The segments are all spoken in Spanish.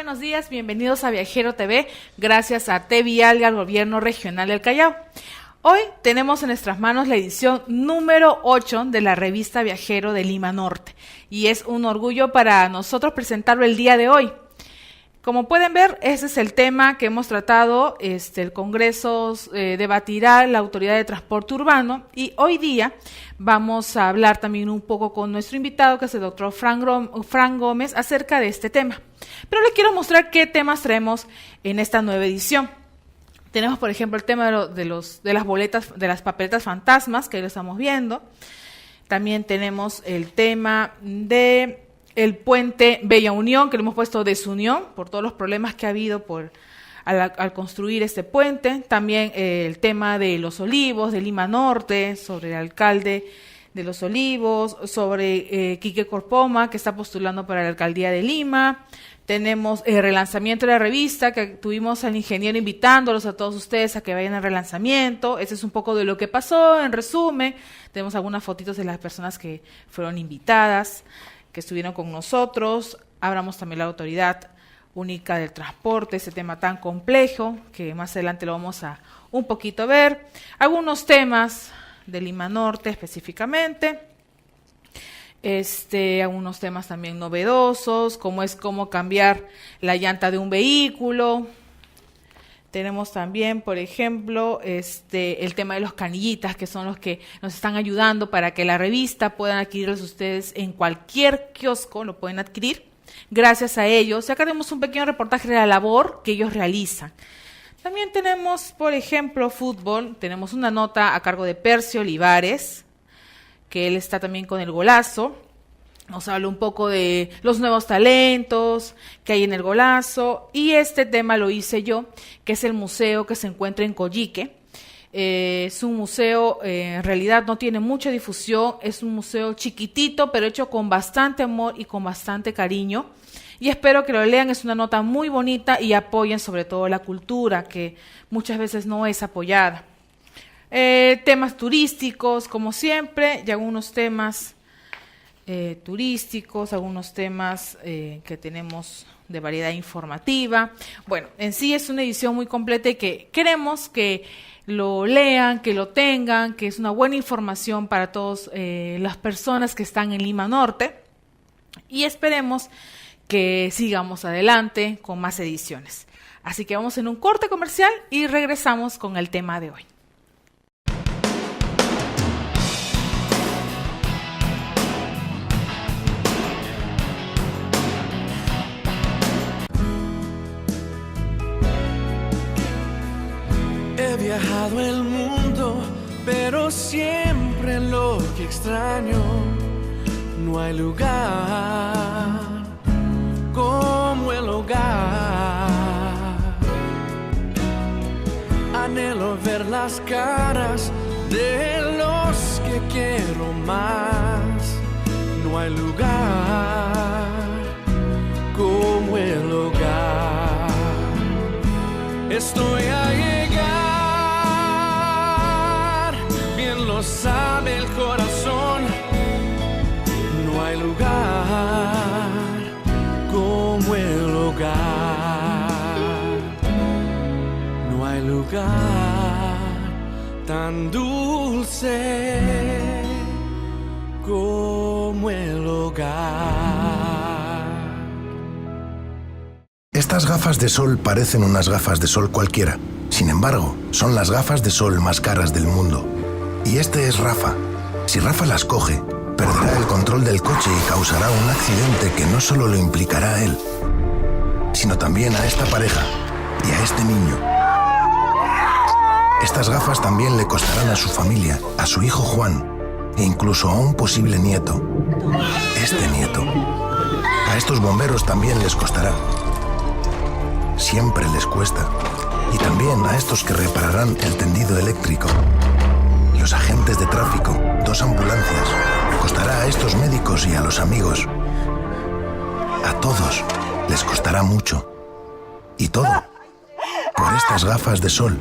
buenos días, bienvenidos a Viajero TV, gracias a TVial y al Gobierno Regional del Callao. Hoy tenemos en nuestras manos la edición número 8 de la revista Viajero de Lima Norte y es un orgullo para nosotros presentarlo el día de hoy. Como pueden ver, ese es el tema que hemos tratado. El Congreso debatirá la Autoridad de Transporte Urbano y hoy día vamos a hablar también un poco con nuestro invitado, que es el doctor Fran Gómez, acerca de este tema. Pero les quiero mostrar qué temas traemos en esta nueva edición. Tenemos, por ejemplo, el tema de las boletas, de las papeletas fantasmas, que lo estamos viendo. También tenemos el tema de el puente Bella Unión, que lo hemos puesto desunión por todos los problemas que ha habido al construir este puente. También el tema de Los Olivos, de Lima Norte, sobre el alcalde de Los Olivos, sobre Quique Corpoma, que está postulando para la alcaldía de Lima. Tenemos el relanzamiento de la revista, que tuvimos al ingeniero invitándolos a todos ustedes a que vayan al relanzamiento. Ese es un poco de lo que pasó, en resumen. Tenemos algunas fotitos de las personas que fueron invitadas, que estuvieron con nosotros. Hablamos también de la Autoridad Única del Transporte, ese tema tan complejo, que más adelante lo vamos a un poquito ver. Algunos temas de Lima Norte específicamente. Algunos temas también novedosos, como es cómo cambiar la llanta de un vehículo. Tenemos también, por ejemplo, el tema de los canillitas, que son los que nos están ayudando para que la revista puedan adquirirlos ustedes en cualquier kiosco, lo pueden adquirir. Gracias a ellos, acá tenemos un pequeño reportaje de la labor que ellos realizan. También tenemos, por ejemplo, fútbol. Tenemos una nota a cargo de Percio Olivares, que él está también con el Golazo. Nos habla un poco de los nuevos talentos que hay en el Golazo, y este tema lo hice yo, que es el museo que se encuentra en Coyique. Es un museo, en realidad no tiene mucha difusión, es un museo chiquitito, pero hecho con bastante amor y con bastante cariño. Y espero que lo lean, es una nota muy bonita y apoyen sobre todo la cultura, que muchas veces no es apoyada. Temas turísticos, como siempre, y algunos temas turísticos, algunos temas que tenemos de variedad informativa. Bueno, en sí es una edición muy completa y que queremos que lo lean, que lo tengan, que es una buena información para todas las personas que están en Lima Norte, y esperemos que sigamos adelante con más ediciones. Así que vamos en un corte comercial y regresamos con el tema de hoy. He viajado el mundo, pero siempre lo que extraño, no hay lugar como el hogar. Anhelo ver las caras de los que quiero más, no hay lugar como el hogar. Estoy a llegar, bien lo sabe el corazón, no hay lugar como el hogar, no hay lugar tan dulce como el hogar. Estas gafas de sol parecen unas gafas de sol cualquiera. Sin embargo, son las gafas de sol más caras del mundo. Y este es Rafa. Si Rafa las coge, perderá el control del coche y causará un accidente que no solo lo implicará a él, sino también a esta pareja y a este niño. Estas gafas también le costarán a su familia, a su hijo Juan, e incluso a un posible nieto. Este nieto. A estos bomberos también les costará. Siempre les cuesta. Y también a estos que repararán el tendido eléctrico. Los agentes de tráfico, 2 ambulancias. Costará a estos médicos y a los amigos. A todos les costará mucho. Y todo por estas gafas de sol.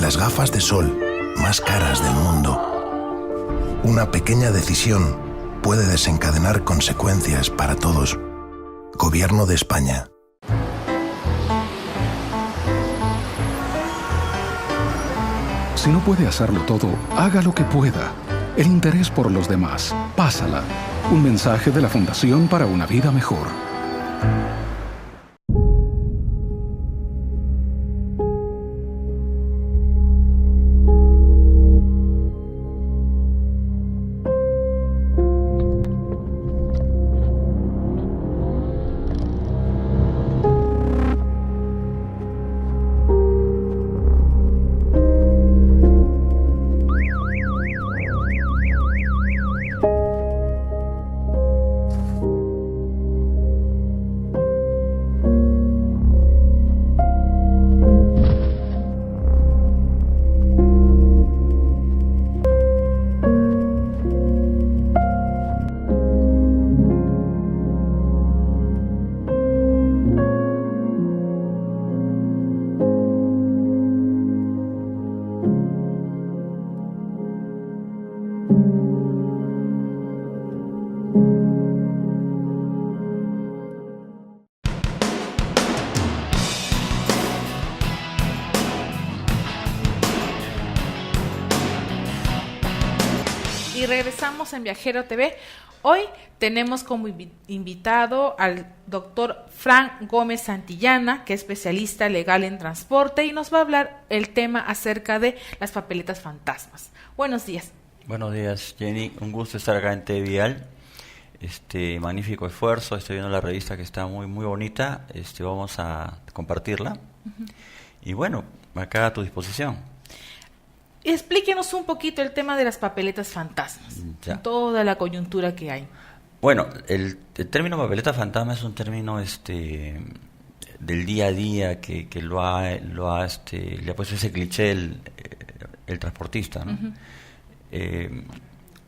Las gafas de sol más caras del mundo. Una pequeña decisión puede desencadenar consecuencias para todos. Gobierno de España. Si no puede hacerlo todo, haga lo que pueda. El interés por los demás. Pásala. Un mensaje de la Fundación para una Vida Mejor. Y regresamos en Viajero TV. Hoy tenemos como invitado al doctor Frank Gómez Santillana, que es especialista legal en transporte, y nos va a hablar el tema acerca de las papeletas fantasmas. Buenos días. Buenos días, Jenny. Un gusto estar acá en TVial. Magnífico esfuerzo. Estoy viendo la revista que está muy bonita. Vamos a compartirla. Uh-huh. Y bueno, acá a tu disposición. Explíquenos un poquito el tema de las papeletas fantasmas, toda la coyuntura que hay. Bueno, el término papeleta fantasma es un término del día a día que le ha puesto ese cliché el transportista, ¿no? Uh-huh.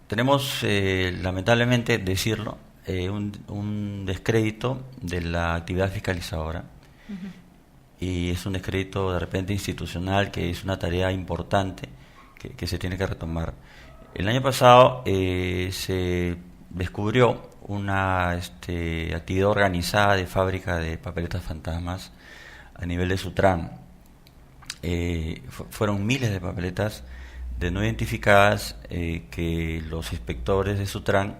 Tenemos, lamentablemente decirlo, un descrédito de la actividad fiscalizadora. Uh-huh. Y es un descrédito de repente institucional, que es una tarea importante que se tiene que retomar. El año pasado se descubrió una actividad organizada de fábrica de papeletas fantasmas a nivel de Sutran. Fueron miles de papeletas de no identificadas que los inspectores de Sutran,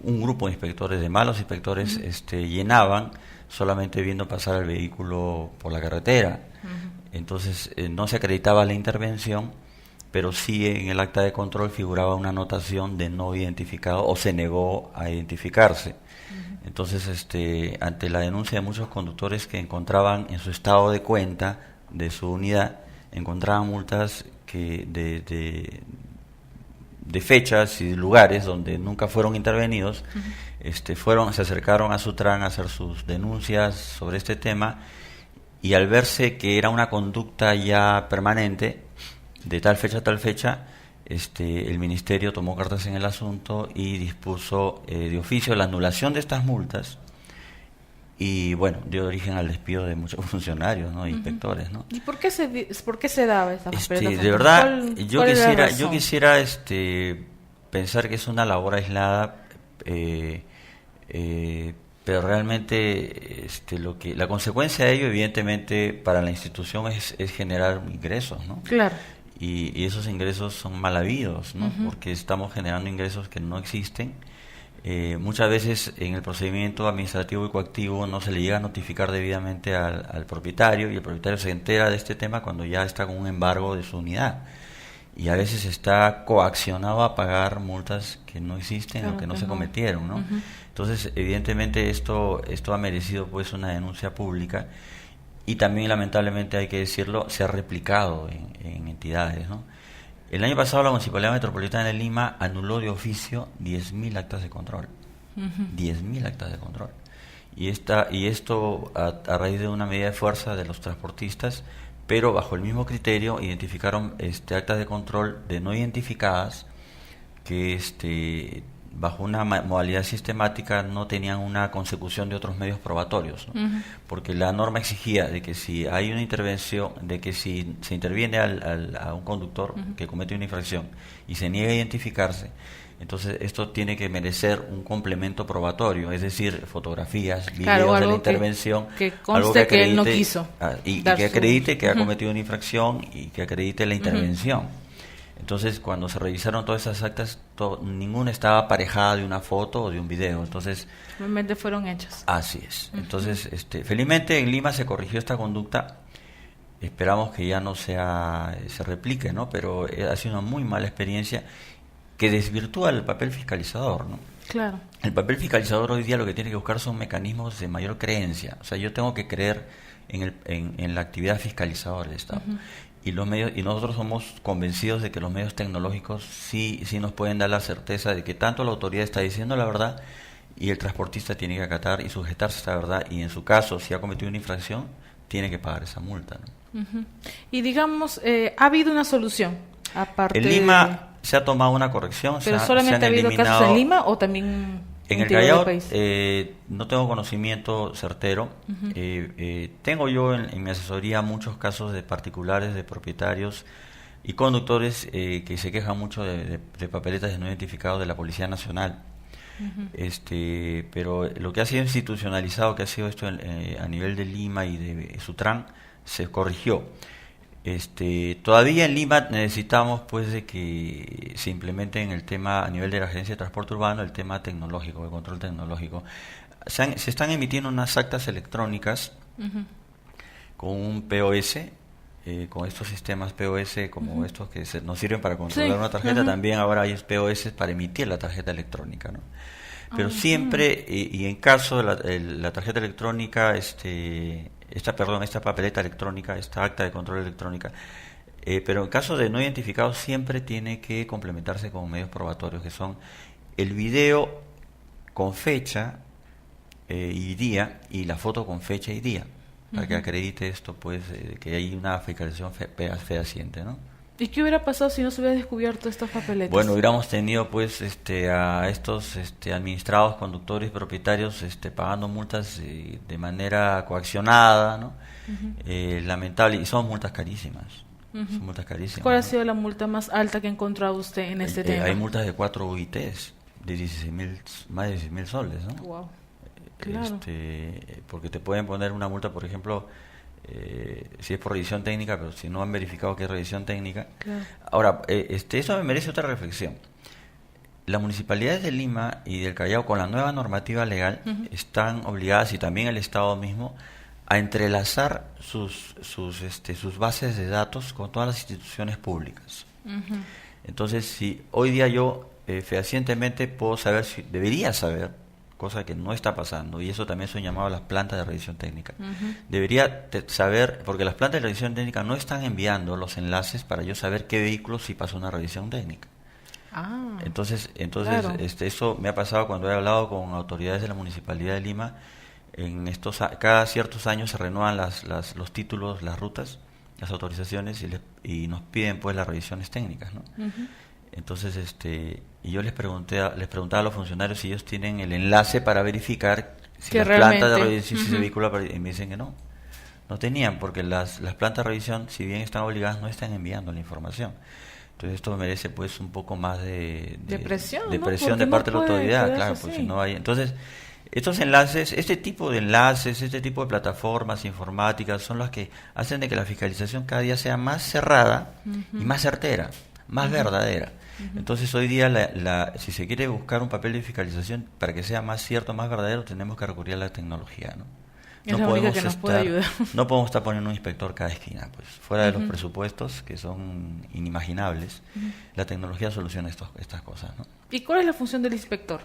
un grupo de inspectores, de malos inspectores, uh-huh, llenaban solamente viendo pasar el vehículo por la carretera. Uh-huh. Entonces no se acreditaba la intervención, pero sí en el acta de control figuraba una anotación de no identificado, o se negó a identificarse. Uh-huh. Entonces, ante la denuncia de muchos conductores que encontraban en su estado de cuenta de su unidad, encontraban multas que de fechas y de lugares donde nunca fueron intervenidos. Uh-huh. Se acercaron a Sutran a hacer sus denuncias sobre este tema, y al verse que era una conducta ya permanente, de tal fecha a tal fecha, el Ministerio tomó cartas en el asunto y dispuso de oficio la anulación de estas multas, y bueno, dio origen al despido de muchos funcionarios, ¿no? Uh-huh. Inspectores, ¿no? ¿Y por qué se daba esta papeleta? De verdad, yo quisiera pensar que es una labor aislada, pero realmente la consecuencia de ello, evidentemente, para la institución es generar ingresos, ¿no? Claro. Y esos ingresos son mal habidos, ¿no? Uh-huh. Porque estamos generando ingresos que no existen. Muchas veces en el procedimiento administrativo y coactivo no se le llega a notificar debidamente al propietario, y el propietario se entera de este tema cuando ya está con un embargo de su unidad, y a veces está coaccionado a pagar multas que no existen, claro, o que no se cometieron, ¿no? Uh-huh. Entonces, evidentemente esto ha merecido pues una denuncia pública, y también, lamentablemente, hay que decirlo, se ha replicado en entidades, ¿no? El año pasado la Municipalidad Metropolitana de Lima anuló de oficio 10.000 actas de control. Uh-huh. 10.000 actas de control. Y esto a raíz de una medida de fuerza de los transportistas, pero bajo el mismo criterio identificaron actas de control de no identificadas que bajo una modalidad sistemática no tenían una consecución de otros medios probatorios, ¿no? Uh-huh. Porque la norma exigía de que si hay una intervención, de que si se interviene a un conductor, uh-huh, que comete una infracción y se niega a identificarse, entonces esto tiene que merecer un complemento probatorio, es decir, fotografías, videos de la intervención, que conste que él no quiso, y que acredite que, uh-huh, ha cometido una infracción, y que acredite la intervención. Uh-huh. Entonces, cuando se revisaron todas esas actas, ninguna estaba aparejada de una foto o de un video. Entonces, realmente fueron hechas. Así es. Entonces, felizmente en Lima se corrigió esta conducta. Esperamos que ya no se replique, ¿no? Pero ha sido una muy mala experiencia que desvirtúa el papel fiscalizador, ¿no? Claro. El papel fiscalizador hoy día lo que tiene que buscar son mecanismos de mayor creencia. O sea, yo tengo que creer en la actividad fiscalizadora del Estado. Y los medios, y nosotros somos convencidos de que los medios tecnológicos sí nos pueden dar la certeza de que tanto la autoridad está diciendo la verdad y el transportista tiene que acatar y sujetarse a esta verdad, y en su caso, si ha cometido una infracción, tiene que pagar esa multa, ¿no? Y digamos, ¿ha habido una solución? Aparte en Lima se ha tomado una corrección. ¿Pero solamente ha habido casos en Lima o también en el Callao? No tengo conocimiento certero. Tengo yo en mi asesoría muchos casos de particulares, de propietarios y conductores que se quejan mucho de papeletas no identificados de la Policía Nacional. Pero lo que ha sido institucionalizado, que ha sido esto a nivel de Lima y de Sutran, se corrigió. Todavía en Lima necesitamos pues de que se implemente en el tema a nivel de la Agencia de Transporte Urbano el tema tecnológico, el control tecnológico. Se están emitiendo unas actas electrónicas con un POS, con estos sistemas POS como estos que nos sirven para controlar una tarjeta. También ahora hay POS para emitir la tarjeta electrónica, ¿no? Pero siempre, y en caso de la tarjeta electrónica, esta papeleta electrónica, esta acta de control electrónica, pero en caso de no identificados siempre tiene que complementarse con medios probatorios, que son el video con fecha y día, y la foto con fecha y día, para que acredite esto, pues, que hay una fiscalización fehaciente, ¿no? ¿Y qué hubiera pasado si no se hubiera descubierto estas papeletas? Bueno, hubiéramos tenido pues a estos administrados, conductores, propietarios pagando multas de manera coaccionada, ¿no? Lamentable, y son multas carísimas. Son multas carísimas. ¿Cuál ha sido la multa más alta que ha encontrado usted en este tema? Hay multas de 4 UITs de más de 16.000 soles, ¿no? Wow. Claro. Porque te pueden poner una multa, por ejemplo, si es por revisión técnica, pero si no han verificado que es revisión técnica. Claro. Ahora, eso me merece otra reflexión. Las municipalidades de Lima y del Callao, con la nueva normativa legal, están obligadas, y también el Estado mismo, a entrelazar sus bases de datos con todas las instituciones públicas. Entonces, si hoy día yo fehacientemente puedo saber, debería saber, cosa que no está pasando, y eso también son llamadas las plantas de revisión técnica. Debería saber, porque las plantas de revisión técnica no están enviando los enlaces para yo saber qué vehículo sí pasó una revisión técnica. Entonces claro. Eso me ha pasado cuando he hablado con autoridades de la Municipalidad de Lima. Cada ciertos años se renuevan los títulos, las rutas, las autorizaciones, y nos piden pues las revisiones técnicas, ¿no? Entonces, y yo les preguntaba a los funcionarios si ellos tienen el enlace para verificar si las plantas de revisión, si ese vehículo, y me dicen que no tenían, porque las plantas de revisión, si bien están obligadas, no están enviando la información. Entonces esto merece pues un poco más de presión, de presión de parte de la autoridad, claro, pues si no hay. Entonces, estos enlaces, este tipo de plataformas informáticas son las que hacen de que la fiscalización cada día sea más cerrada y más certera, más verdadera. Entonces hoy día si se quiere buscar un papel de fiscalización para que sea más cierto, más verdadero, tenemos que recurrir a la tecnología, ¿no? Es la única que nos puede ayudar. No podemos estar poniendo un inspector cada esquina, pues fuera de los presupuestos que son inimaginables. La tecnología soluciona estas cosas, ¿no? ¿Y cuál es la función del inspector?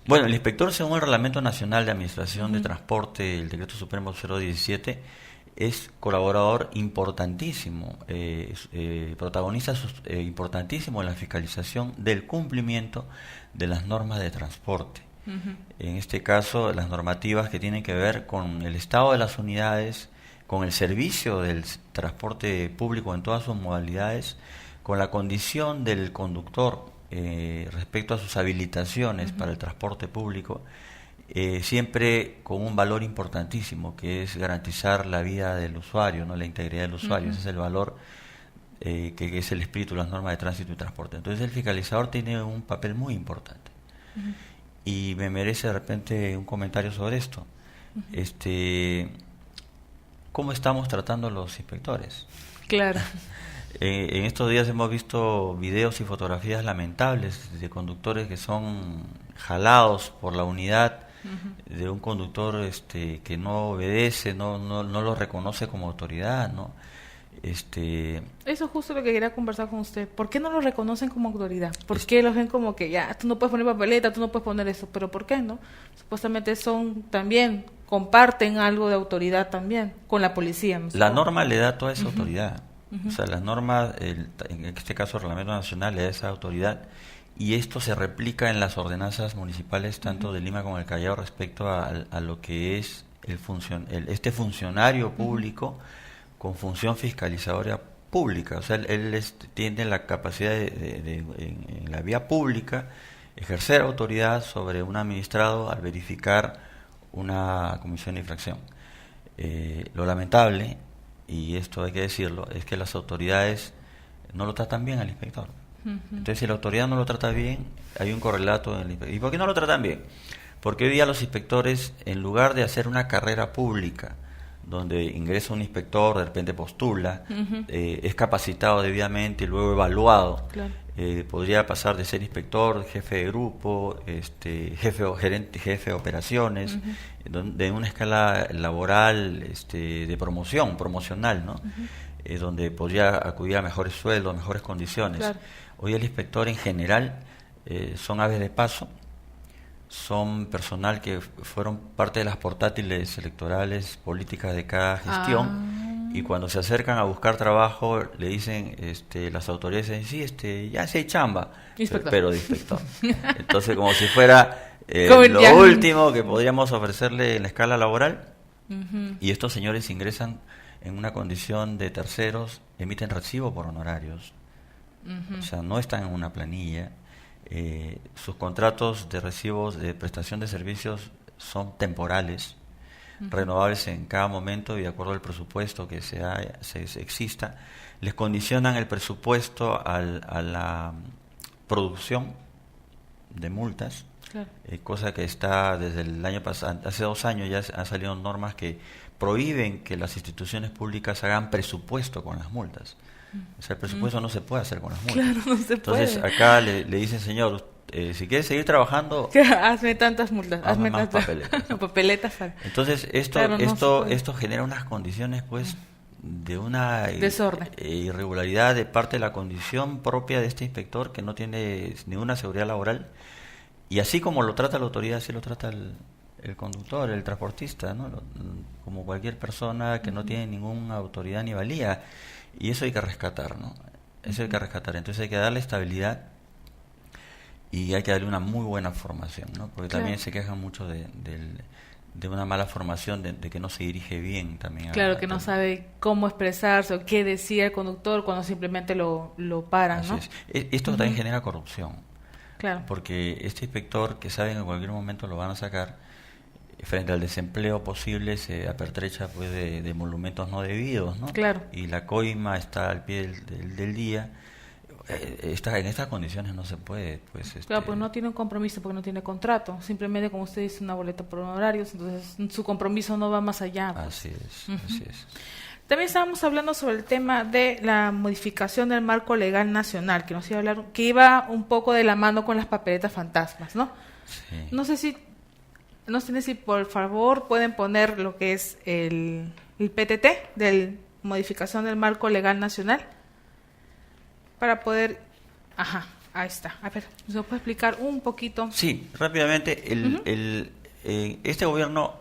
Bueno, el inspector, según el Reglamento Nacional de Administración de Transporte, el Decreto Supremo 017, es colaborador importantísimo, protagonista importantísimo en la fiscalización del cumplimiento de las normas de transporte. En este caso, las normativas que tienen que ver con el estado de las unidades, con el servicio del transporte público en todas sus modalidades, con la condición del conductor respecto a sus habilitaciones para el transporte público, siempre con un valor importantísimo, que es garantizar la vida del usuario, no la integridad del usuario. Ese es el valor que es el espíritu de las normas de tránsito y transporte. Entonces el fiscalizador tiene un papel muy importante. Y me merece de repente un comentario sobre esto. ¿Cómo estamos tratando a los inspectores? Claro. En estos días hemos visto videos y fotografías lamentables de conductores que son jalados por la unidad de un conductor que no obedece, no lo reconoce como autoridad, ¿no? Eso es justo lo que quería conversar con usted. ¿Por qué no lo reconocen como autoridad? ¿Por qué los ven como que ya, tú no puedes poner papeleta, tú no puedes poner eso? ¿Pero por qué no? Supuestamente comparten algo de autoridad también con la policía, ¿no? La norma le da toda esa autoridad. O sea, las normas, en este caso el Reglamento Nacional, le da esa autoridad, y esto se replica en las ordenanzas municipales tanto de Lima como del Callao respecto a lo que es este funcionario público con función fiscalizadora pública. O sea, él tiene la capacidad de en la vía pública ejercer autoridad sobre un administrado al verificar una comisión de infracción. Lo lamentable, y esto hay que decirlo, es que las autoridades no lo tratan bien al inspector. Entonces, si la autoridad no lo trata bien, hay un correlato en el inspector. ¿Y por qué no lo tratan bien? Porque hoy día los inspectores, en lugar de hacer una carrera pública donde ingresa un inspector, de repente postula, es capacitado debidamente y luego evaluado, claro. Podría pasar de ser inspector, jefe de grupo, jefe de operaciones, de una escala laboral de promocional, ¿no? Donde podría acudir a mejores sueldos, mejores condiciones. Claro. Hoy el inspector en general son aves de paso, son personal que fueron parte de las portátiles electorales políticas de cada gestión, y cuando se acercan a buscar trabajo le dicen las autoridades dicen, sí, ya sí hay chamba, pero de inspector. Entonces, como si fuera lo último que podríamos ofrecerle en la escala laboral, y estos señores ingresan en una condición de terceros, emiten recibo por honorarios, o sea, no están en una planilla. Sus contratos de recibos de prestación de servicios son temporales, renovables en cada momento y de acuerdo al presupuesto que exista. Les condicionan el presupuesto a la producción de multas, claro. Cosa que está desde el año pasado. Hace 2 años ya han salido normas que prohíben que las instituciones públicas hagan presupuesto con las multas. O sea, el presupuesto no se puede hacer con las multas. Claro, no se Entonces, puede. acá le dicen, señor, si quiere seguir trabajando, hazme tantas multas, hazme más tantas papeletas. papeletas. Entonces, esto genera unas condiciones, pues, de una irregularidad de parte de la condición propia de este inspector, que no tiene ninguna seguridad laboral, y así como lo trata la autoridad, así lo trata el conductor, el transportista, ¿no? Como cualquier persona que no tiene ninguna autoridad ni valía. Y eso hay que rescatar, ¿no? Eso hay que rescatar. Entonces hay que darle estabilidad y hay que darle una muy buena formación, ¿no? Porque claro. También se quejan mucho de una mala formación, de que no se dirige bien también. Claro, que no sabe cómo expresarse o qué decía el conductor cuando simplemente lo paran, ¿no? Esto también genera corrupción. Claro. Porque este inspector, que saben que en cualquier momento lo van a sacar, frente al desempleo posible se apertrecha pues de emolumentos no debidos, ¿no? Claro. Y la coima está al pie del día. En estas condiciones no se puede, pues. Claro, pues no tiene un compromiso porque no tiene contrato. Simplemente, como usted dice, una boleta por honorarios, entonces su compromiso no va más allá. Pues. Así es. También estábamos hablando sobre el tema de la modificación del marco legal nacional, que nos iba a hablar, que iba un poco de la mano con las papeletas fantasmas, ¿no? Sí. No sé si por favor pueden poner lo que es el PTT de modificación del marco legal nacional para poder... ahí está. A ver, ¿nos lo puede explicar un poquito? Sí, rápidamente. Este gobierno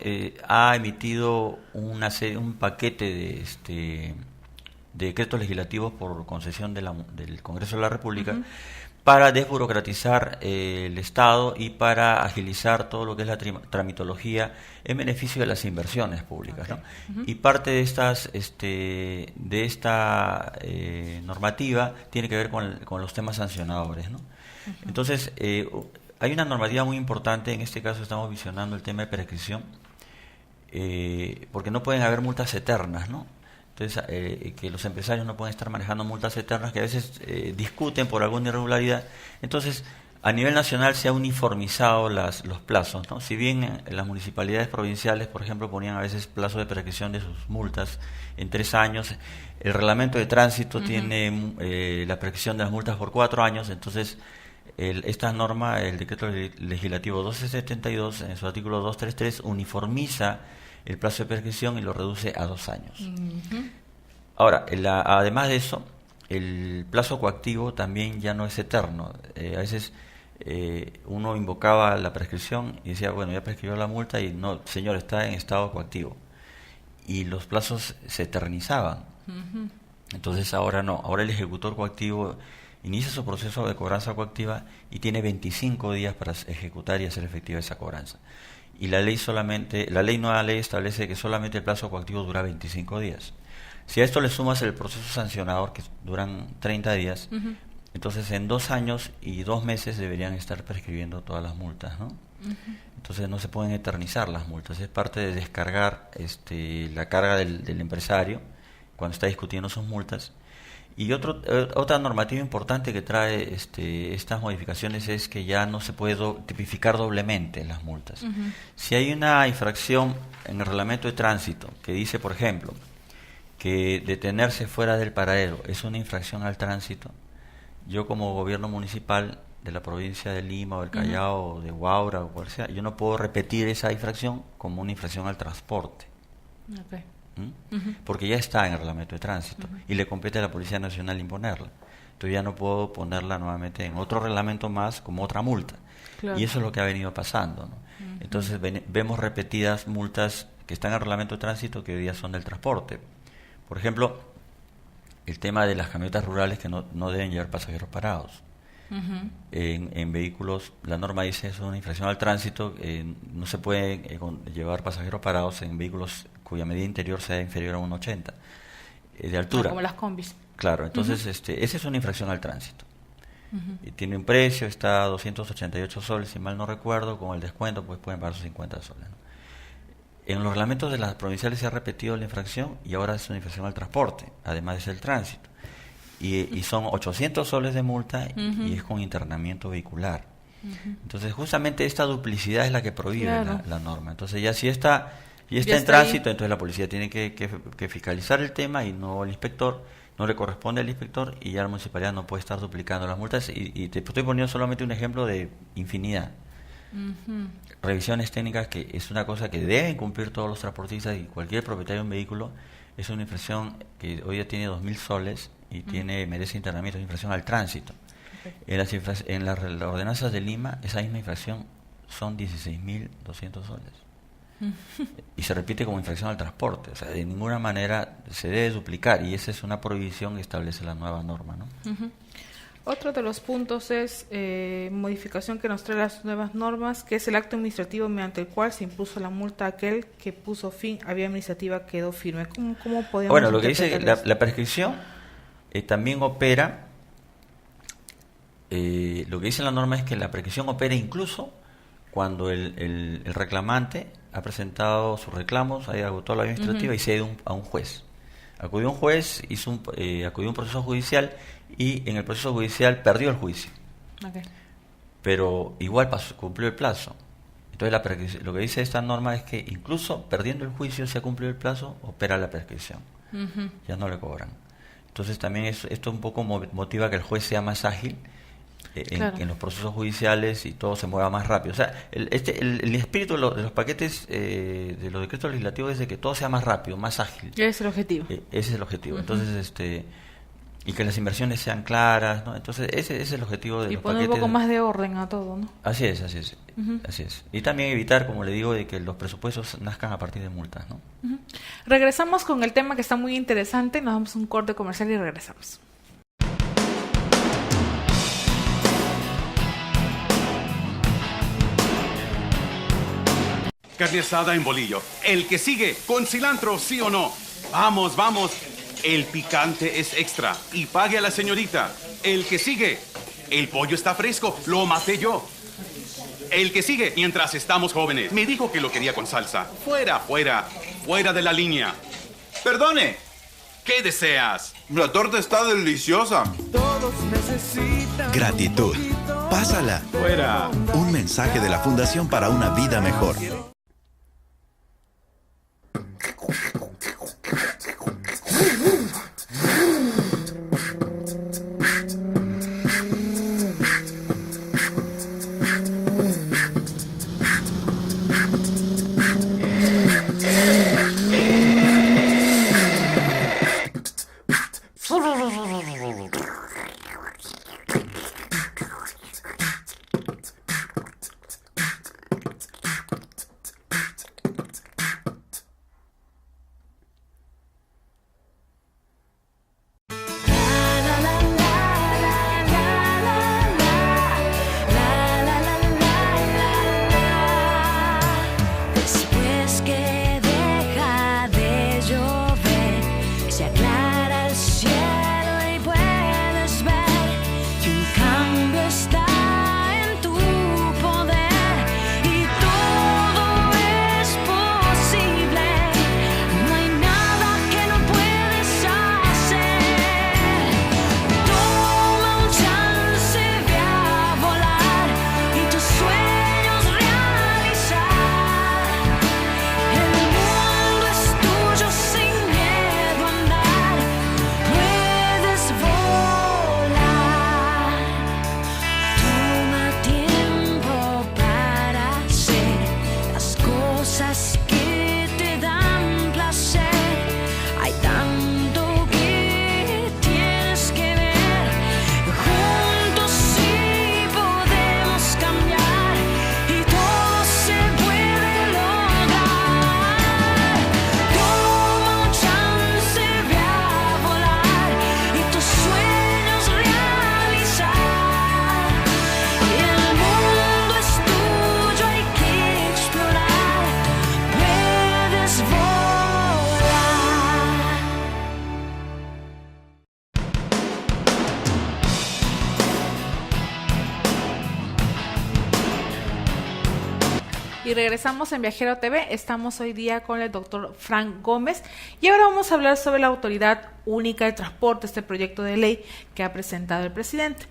ha emitido un paquete de decretos legislativos por concesión del Congreso de la República, para desburocratizar el Estado y para agilizar todo lo que es la tramitología en beneficio de las inversiones públicas, ¿no? Y parte de esta normativa tiene que ver con los temas sancionadores, ¿no? Entonces, hay una normativa muy importante. En este caso estamos visionando el tema de prescripción, porque no pueden haber multas eternas, ¿no? Entonces, que los empresarios no pueden estar manejando multas eternas que a veces discuten por alguna irregularidad. Entonces, A nivel nacional se ha uniformizado los plazos, ¿no? Si bien en las municipalidades provinciales, por ejemplo, ponían a veces plazo de prescripción de sus multas en 3 años, el reglamento de tránsito tiene la prescripción de las multas por 4 años, entonces esta norma, el decreto legislativo 1272, en su artículo 233, uniformiza el plazo de prescripción y lo reduce a 2 años. Ahora, además de eso, el plazo coactivo también ya no es eterno. A veces uno invocaba la prescripción y decía, bueno, ya prescribió la multa y no, señor, está en estado coactivo. Y los plazos se eternizaban. Entonces ahora no, ahora el ejecutor coactivo inicia su proceso de cobranza coactiva y tiene 25 días para ejecutar y hacer efectiva esa cobranza. Y la nueva ley establece que solamente el plazo coactivo dura 25 días. Si a esto le sumas el proceso sancionador, que duran 30 días, entonces en 2 años y 2 meses deberían estar prescribiendo todas las multas, ¿no? Entonces no se pueden eternizar las multas, es parte de descargar la carga del empresario cuando está discutiendo sus multas. Y otra normativa importante que trae estas modificaciones es que ya no se puede tipificar doblemente las multas. Si hay una infracción en el reglamento de tránsito que dice, por ejemplo, que detenerse fuera del paradero es una infracción al tránsito, yo como gobierno municipal de la provincia de Lima o del Callao o de Huaura o cual sea, yo no puedo repetir esa infracción como una infracción al transporte. Porque ya está en el reglamento de tránsito y le compete a la Policía Nacional imponerla. Entonces ya no puedo ponerla nuevamente en otro reglamento más como otra multa. Claro. Y eso es lo que ha venido pasando, ¿no? Entonces vemos repetidas multas que están en el reglamento de tránsito que hoy día son del transporte. Por ejemplo, el tema de las camionetas rurales que no deben llevar pasajeros parados. En vehículos, la norma dice es una infracción al tránsito, no se puede llevar pasajeros parados en vehículos cuya medida interior sea inferior a 1,80 de altura. Como las combis. Claro, entonces esa es una infracción al tránsito. Y tiene un precio, está a 288 soles, si mal no recuerdo, con el descuento pues pueden pagar sus 50 soles, ¿no? En los reglamentos de las provinciales se ha repetido la infracción y ahora es una infracción al transporte, además de ser el tránsito. Y son 800 soles de multa y es con internamiento vehicular. Entonces justamente esta duplicidad es la que prohíbe la norma. Entonces ya si está en tránsito, entonces la policía tiene que fiscalizar el tema y no el inspector, no le corresponde al inspector y ya la municipalidad no puede estar duplicando las multas. Y te estoy poniendo solamente un ejemplo de infinidad. Revisiones técnicas, que es una cosa que deben cumplir todos los transportistas y cualquier propietario de un vehículo. Es una infracción que hoy ya tiene 2.000 soles y merece internamiento, es infracción al tránsito. En las ordenanzas de Lima, esa misma infracción son 16.200 soles. Y se repite como infracción al transporte. O sea, de ninguna manera se debe duplicar y esa es una prohibición que establece la nueva norma, ¿no? Otro de los puntos es modificación que nos trae las nuevas normas, que es el acto administrativo mediante el cual se impuso la multa a aquel que puso fin a vía administrativa quedó firme. ¿Cómo podemos Bueno, lo que dice la prescripción también opera, lo que dice la norma es que la prescripción opera incluso cuando el reclamante ha presentado sus reclamos, ha agotado la vía administrativa y se ha ido a un juez. Acudió a un juez, acudió a un proceso judicial y en el proceso judicial perdió el juicio. Pero igual cumplió el plazo. Entonces lo que dice esta norma es que incluso perdiendo el juicio, si ha cumplido el plazo, opera la prescripción. Ya no le cobran. Entonces también esto un poco motiva que el juez sea más ágil en los procesos judiciales y todo se mueva más rápido. O sea, el espíritu de los paquetes de los decretos legislativos es de que todo sea más rápido, más ágil. Ese es el objetivo. Ese es el objetivo. Entonces, y que las inversiones sean claras, ¿no? Entonces, ese es el objetivo de los paquetes. Y poner un poco más de orden a todo, ¿no? Así es. Así es. Y también evitar, como le digo, de que los presupuestos nazcan a partir de multas, ¿no? Regresamos con el tema que está muy interesante. Nos damos un corte comercial y regresamos. Carne asada en bolillo. El que sigue, con cilantro, ¿sí o no? Vamos, vamos. El picante es extra. Y pague a la señorita. El que sigue. El pollo está fresco. Lo maté yo. El que sigue, mientras estamos jóvenes. Me dijo que lo quería con salsa. Fuera, fuera. Fuera de la línea. Perdone. ¿Qué deseas? La torta está deliciosa. Todos necesitan Gratitud. Pásala. Fuera. Un mensaje de la Fundación para una Vida Mejor. Y regresamos en Viajero TV. Estamos hoy día con el doctor Frank Gómez y ahora vamos a hablar sobre la Autoridad Única de Transporte, este proyecto de ley que ha presentado el presidente.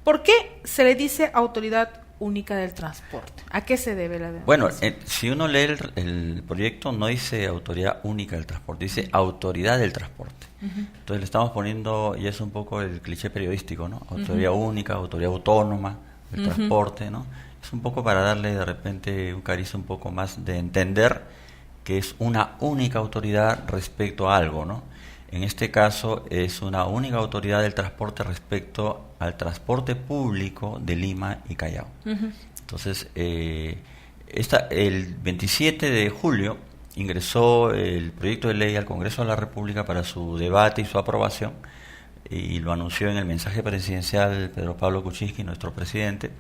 ¿Por qué se le dice Autoridad Única del Transporte? ¿A qué se debe la Bueno, si uno lee el proyecto, no dice Autoridad Única del Transporte, dice Autoridad del Transporte. Entonces le estamos poniendo, y es un poco el cliché periodístico, ¿no? Autoridad única, autoridad autónoma del transporte, ¿no? Es un poco para darle de repente un cariz un poco más de entender que es una única autoridad respecto a algo, ¿no? En este caso es una única autoridad del transporte respecto al transporte público de Lima y Callao. Entonces, el 27 de julio ingresó el proyecto de ley al Congreso de la República para su debate y su aprobación, y lo anunció en el mensaje presidencial Pedro Pablo Kuczynski, nuestro presidente.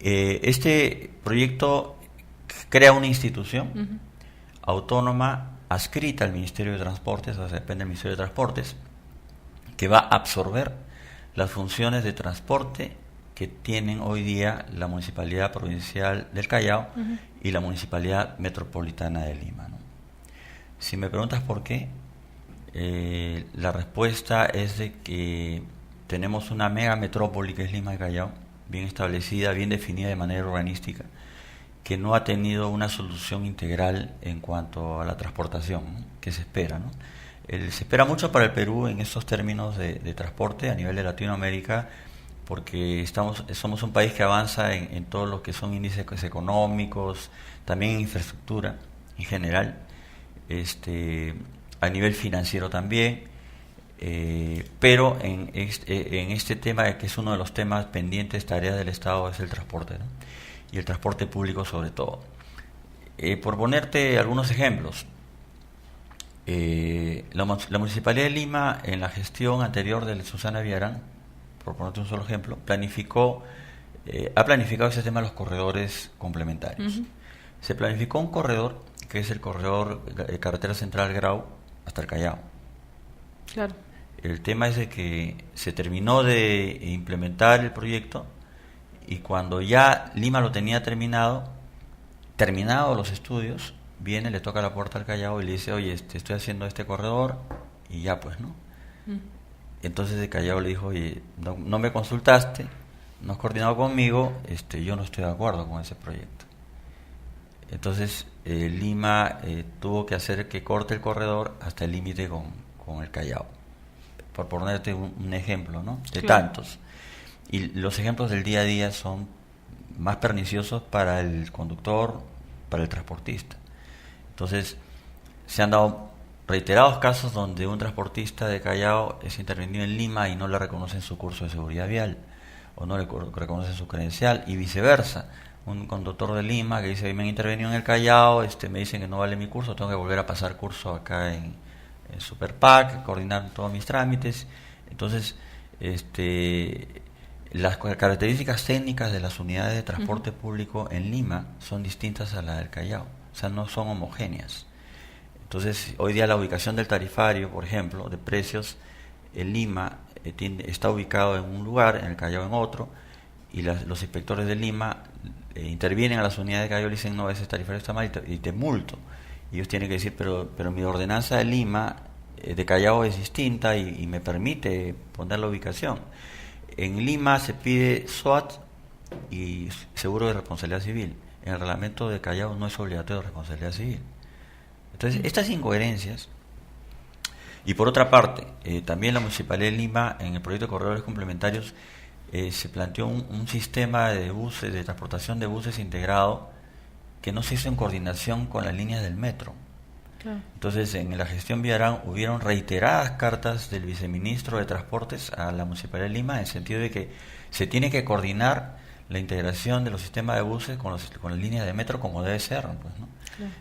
Este proyecto crea una institución autónoma adscrita al Ministerio de Transportes, o sea, depende del Ministerio de Transportes, que va a absorber las funciones de transporte que tienen hoy día la Municipalidad Provincial del Callao y la Municipalidad Metropolitana de Lima, ¿no? Si me preguntas por qué, la respuesta es de que tenemos una mega metrópoli que es Lima y Callao, bien establecida, bien definida de manera urbanística, que no ha tenido una solución integral en cuanto a la transportación, ¿no?, que se espera, ¿no? Se espera mucho para el Perú en estos términos de transporte a nivel de Latinoamérica, porque somos un país que avanza en todo lo que son índices económicos, también en infraestructura en general, a nivel financiero también, pero en este tema, que es uno de los temas pendientes, tareas del Estado, es el transporte, ¿no? Y el transporte público sobre todo. Por ponerte algunos ejemplos, la Municipalidad de Lima, en la gestión anterior de Susana Villarán, por ponerte un solo ejemplo, ha planificado ese tema de los corredores complementarios. Se planificó un corredor, que es el corredor Carretera Central Grau hasta el Callao. Claro. El tema es de que se terminó de implementar el proyecto, y cuando ya Lima lo tenía terminados los estudios, viene, le toca la puerta al Callao y le dice: oye, estoy haciendo este corredor, y ya pues, ¿no? Entonces el Callao le dijo: oye, no me consultaste, no has coordinado conmigo, yo no estoy de acuerdo con ese proyecto. Entonces Lima tuvo que hacer que corte el corredor hasta el límite con el Callao, por ponerte un ejemplo, ¿no? De tantos. Y los ejemplos del día a día son más perniciosos para el conductor, para el transportista. Entonces se han dado reiterados casos donde un transportista de Callao es intervenido en Lima y no le reconocen su curso de seguridad vial o no le reconocen su credencial, y viceversa. Un conductor de Lima que dice: me han intervenido en el Callao, me dicen que no vale mi curso, tengo que volver a pasar curso acá en Superpac, coordinar todos mis trámites. Entonces las características técnicas de las unidades de transporte público en Lima son distintas a las del Callao, o sea, no son homogéneas. Entonces, hoy día la ubicación del tarifario, por ejemplo, de precios, en Lima está ubicado en un lugar, en el Callao en otro, y los inspectores de Lima intervienen a las unidades de Callao y dicen: no, ese tarifario está mal, y te multo. Y ellos tienen que decir: pero mi ordenanza de Lima, de Callao, es distinta y me permite poner la ubicación. En Lima se pide SOAT y seguro de responsabilidad civil. En el reglamento de Callao no es obligatorio responsabilidad civil. Entonces, estas incoherencias. Y por otra parte, también la Municipalidad de Lima, en el proyecto de corredores complementarios, se planteó un sistema de buses, de transportación de buses integrado, que no se hizo en coordinación con las líneas del metro. Claro. Entonces, en la gestión Villarán hubieron reiteradas cartas del viceministro de Transportes a la Municipalidad de Lima, en el sentido de que se tiene que coordinar la integración de los sistemas de buses con las líneas de metro, como debe ser, pues, ¿no? Claro.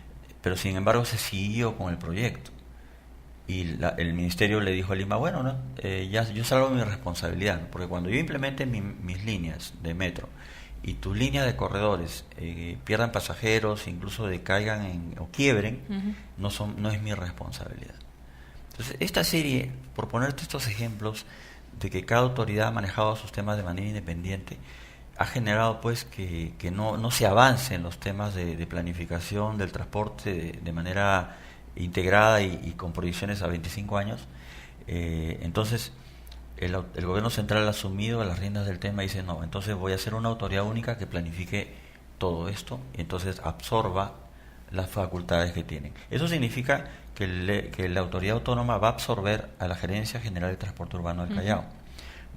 Pero sin embargo se siguió con el proyecto. Y el ministerio le dijo a Lima: bueno, ¿no? Yo salgo de mi responsabilidad, ¿no? Porque cuando yo implemente mis líneas de metro y tus líneas de corredores pierdan pasajeros, incluso decaigan o quiebren, no es mi responsabilidad. Entonces, esta serie, por ponerte estos ejemplos de que cada autoridad ha manejado sus temas de manera independiente, ha generado pues que no se avance en los temas de planificación del transporte de manera integrada y con proyecciones a 25 años. Entonces el gobierno central ha asumido las riendas del tema y dice: no, entonces voy a hacer una autoridad única que planifique todo esto, y entonces absorba las facultades que tienen. Eso significa que la autoridad autónoma va a absorber a la Gerencia General de Transporte Urbano del Callao,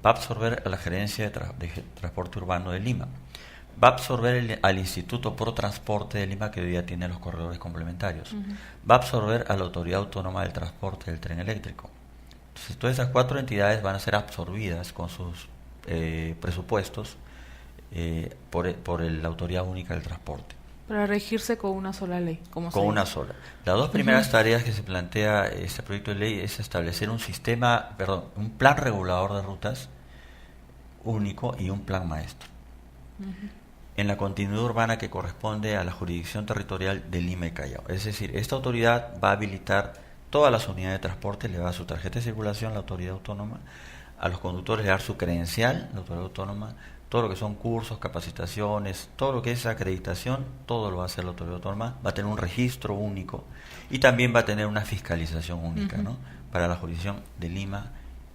va a absorber a la Gerencia de Transporte Urbano de Lima, va a absorber al Instituto Pro Transporte de Lima, que hoy día tiene los corredores complementarios, va a absorber a la Autoridad Autónoma del Transporte del Tren Eléctrico. Entonces, todas esas 4 entidades van a ser absorbidas con sus presupuestos por la Autoridad Única del Transporte. Para regirse con una sola ley. Con una sola. Las 2 primeras tareas que se plantea este proyecto de ley es establecer un plan regulador de rutas único y un plan maestro. En la continuidad urbana que corresponde a la jurisdicción territorial de Lima y Callao. Es decir, esta autoridad va a habilitar todas las unidades de transporte, le va a dar su tarjeta de circulación, la autoridad autónoma, a los conductores le va a dar su credencial, la autoridad autónoma, todo lo que son cursos, capacitaciones, todo lo que es acreditación, todo lo va a hacer la autoridad autónoma, va a tener un registro único y también va a tener una fiscalización única, ¿no? Para la jurisdicción de Lima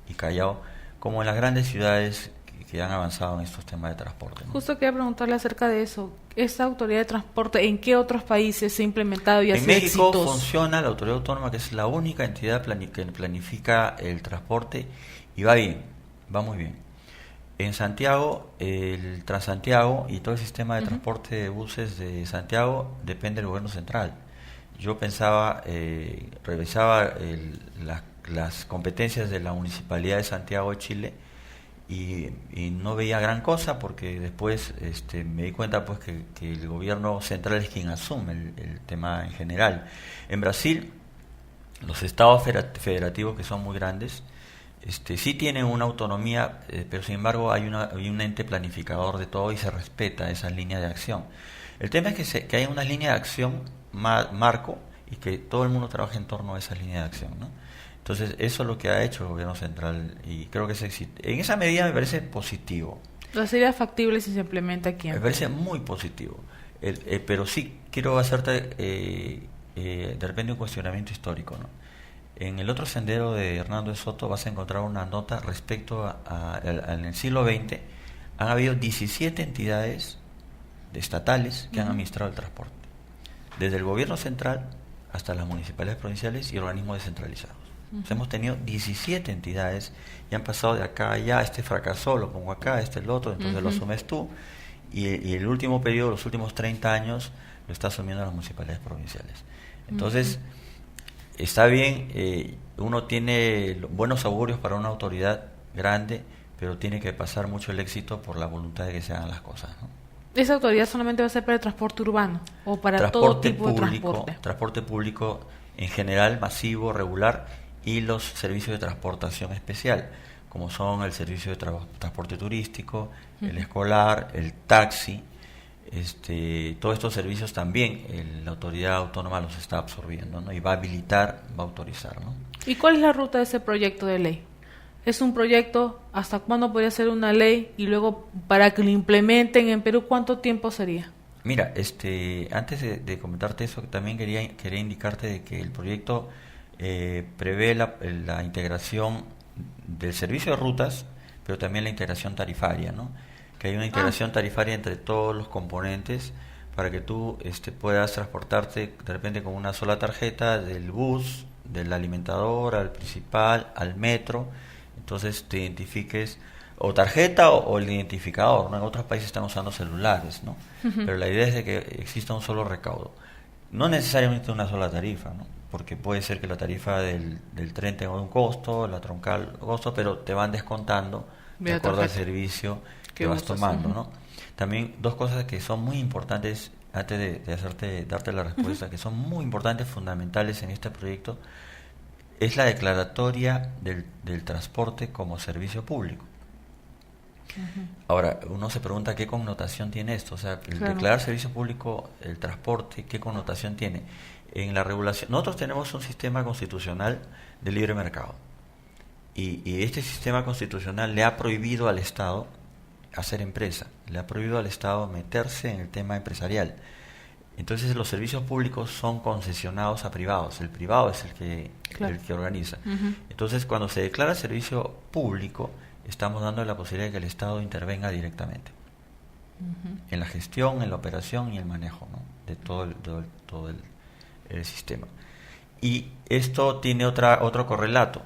y Callao, como en las grandes ciudades que han avanzado en estos temas de transporte, ¿no? Justo quería preguntarle acerca de eso. ¿Esta autoridad de transporte en qué otros países se ha implementado y ha sido exitoso? En México funciona la autoridad autónoma, que es la única entidad que planifica el transporte, y va bien, va muy bien. En Santiago, el Transantiago y todo el sistema de transporte de buses de Santiago depende del gobierno central. Yo revisaba las competencias de la Municipalidad de Santiago de Chile, y no veía gran cosa, porque después me di cuenta pues que el gobierno central es quien asume el tema en general. En Brasil, los estados federativos, que son muy grandes, sí tienen una autonomía, pero sin embargo hay un ente planificador de todo y se respeta esa línea de acción. El tema es que hay una línea de acción marco y que todo el mundo trabaja en torno a esa línea de acción, ¿no? Entonces, eso es lo que ha hecho el gobierno central, y creo que en esa medida me parece positivo. ¿Sería factible si se implementa aquí? Me parece muy positivo. Pero sí quiero hacerte de repente un cuestionamiento histórico, ¿no? En el otro sendero de Hernando de Soto vas a encontrar una nota respecto en el siglo XX han habido 17 entidades estatales que han administrado el transporte, desde el gobierno central hasta las municipalidades provinciales y organismos descentralizados. Hemos tenido 17 entidades y han pasado de acá a allá. Este fracasó, lo pongo acá, este el otro, entonces lo asumes tú. Y el último periodo, los últimos 30 años, lo está asumiendo las municipalidades provinciales. Entonces, está bien, uno tiene buenos augurios para una autoridad grande, pero tiene que pasar mucho el éxito por la voluntad de que se hagan las cosas, ¿no? ¿Esa autoridad solamente va a ser para el transporte urbano o para todo tipo de transporte? Transporte público en general, masivo, regular, y los servicios de transportación especial, como son el servicio de transporte turístico, el escolar, el taxi, todos estos servicios también la autoridad autónoma los está absorbiendo, ¿no? Y va a habilitar, va a autorizar, ¿no? ¿Y cuál es la ruta de ese proyecto de ley? ¿Es un proyecto? ¿Hasta cuándo podría ser una ley? Y luego, para que lo implementen en Perú, ¿cuánto tiempo sería? Mira, antes de comentarte eso, también quería indicarte de que el proyecto prevé la integración del servicio de rutas, pero también la integración tarifaria, ¿no? Que hay una integración tarifaria entre todos los componentes para que tú puedas transportarte de repente con una sola tarjeta del bus, del alimentador, al principal, al metro. Entonces te identifiques, o tarjeta o el identificador, ¿no? En otros países están usando celulares, ¿no? Pero la idea es de que exista un solo recaudo. No necesariamente una sola tarifa, ¿no? Porque puede ser que la tarifa del tren tenga un costo, la troncal un costo, pero te van descontando de acuerdo al servicio que vas tomando, ¿no? También dos cosas que son muy importantes, antes de darte la respuesta, que son muy importantes, fundamentales en este proyecto, es la declaratoria del transporte como servicio público. Ahora, uno se pregunta qué connotación tiene esto, o sea, el declarar servicio público, el transporte, ¿qué connotación tiene? En la regulación, nosotros tenemos un sistema constitucional de libre mercado y este sistema constitucional le ha prohibido al Estado hacer empresa, le ha prohibido al Estado meterse en el tema empresarial. Entonces los servicios públicos son concesionados a privados, el privado es el que organiza. Entonces cuando se declara servicio público, estamos dando la posibilidad de que el Estado intervenga directamente en la gestión, en la operación y el manejo, ¿no? De todo el sistema. Y esto tiene otro correlato,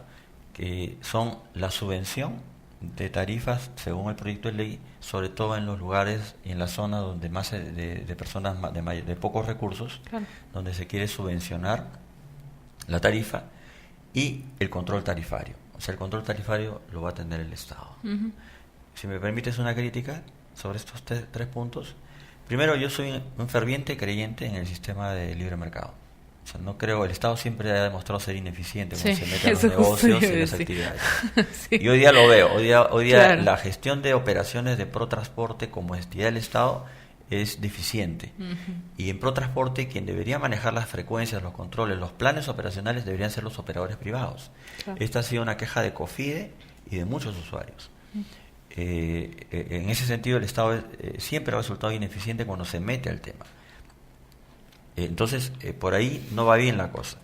que son la subvención de tarifas según el proyecto de ley, sobre todo en los lugares y en las zonas donde más de personas de pocos recursos, donde se quiere subvencionar la tarifa, y el control tarifario. O sea, el control tarifario lo va a tener el Estado. Si me permites una crítica sobre estos tres puntos. Primero, yo soy un ferviente creyente en el sistema de libre mercado. O sea, no creo, el Estado siempre ha demostrado ser ineficiente cuando se mete a los negocios y las actividades. Y hoy día lo veo. Hoy día la gestión de operaciones de ProTransporte como entidad del Estado es deficiente. Y en ProTransporte quien debería manejar las frecuencias, los controles, los planes operacionales deberían ser los operadores privados. Esta ha sido una queja de COFIDE y de muchos usuarios. En ese sentido el Estado siempre ha resultado ineficiente cuando se mete al tema. Entonces por ahí no va bien la cosa.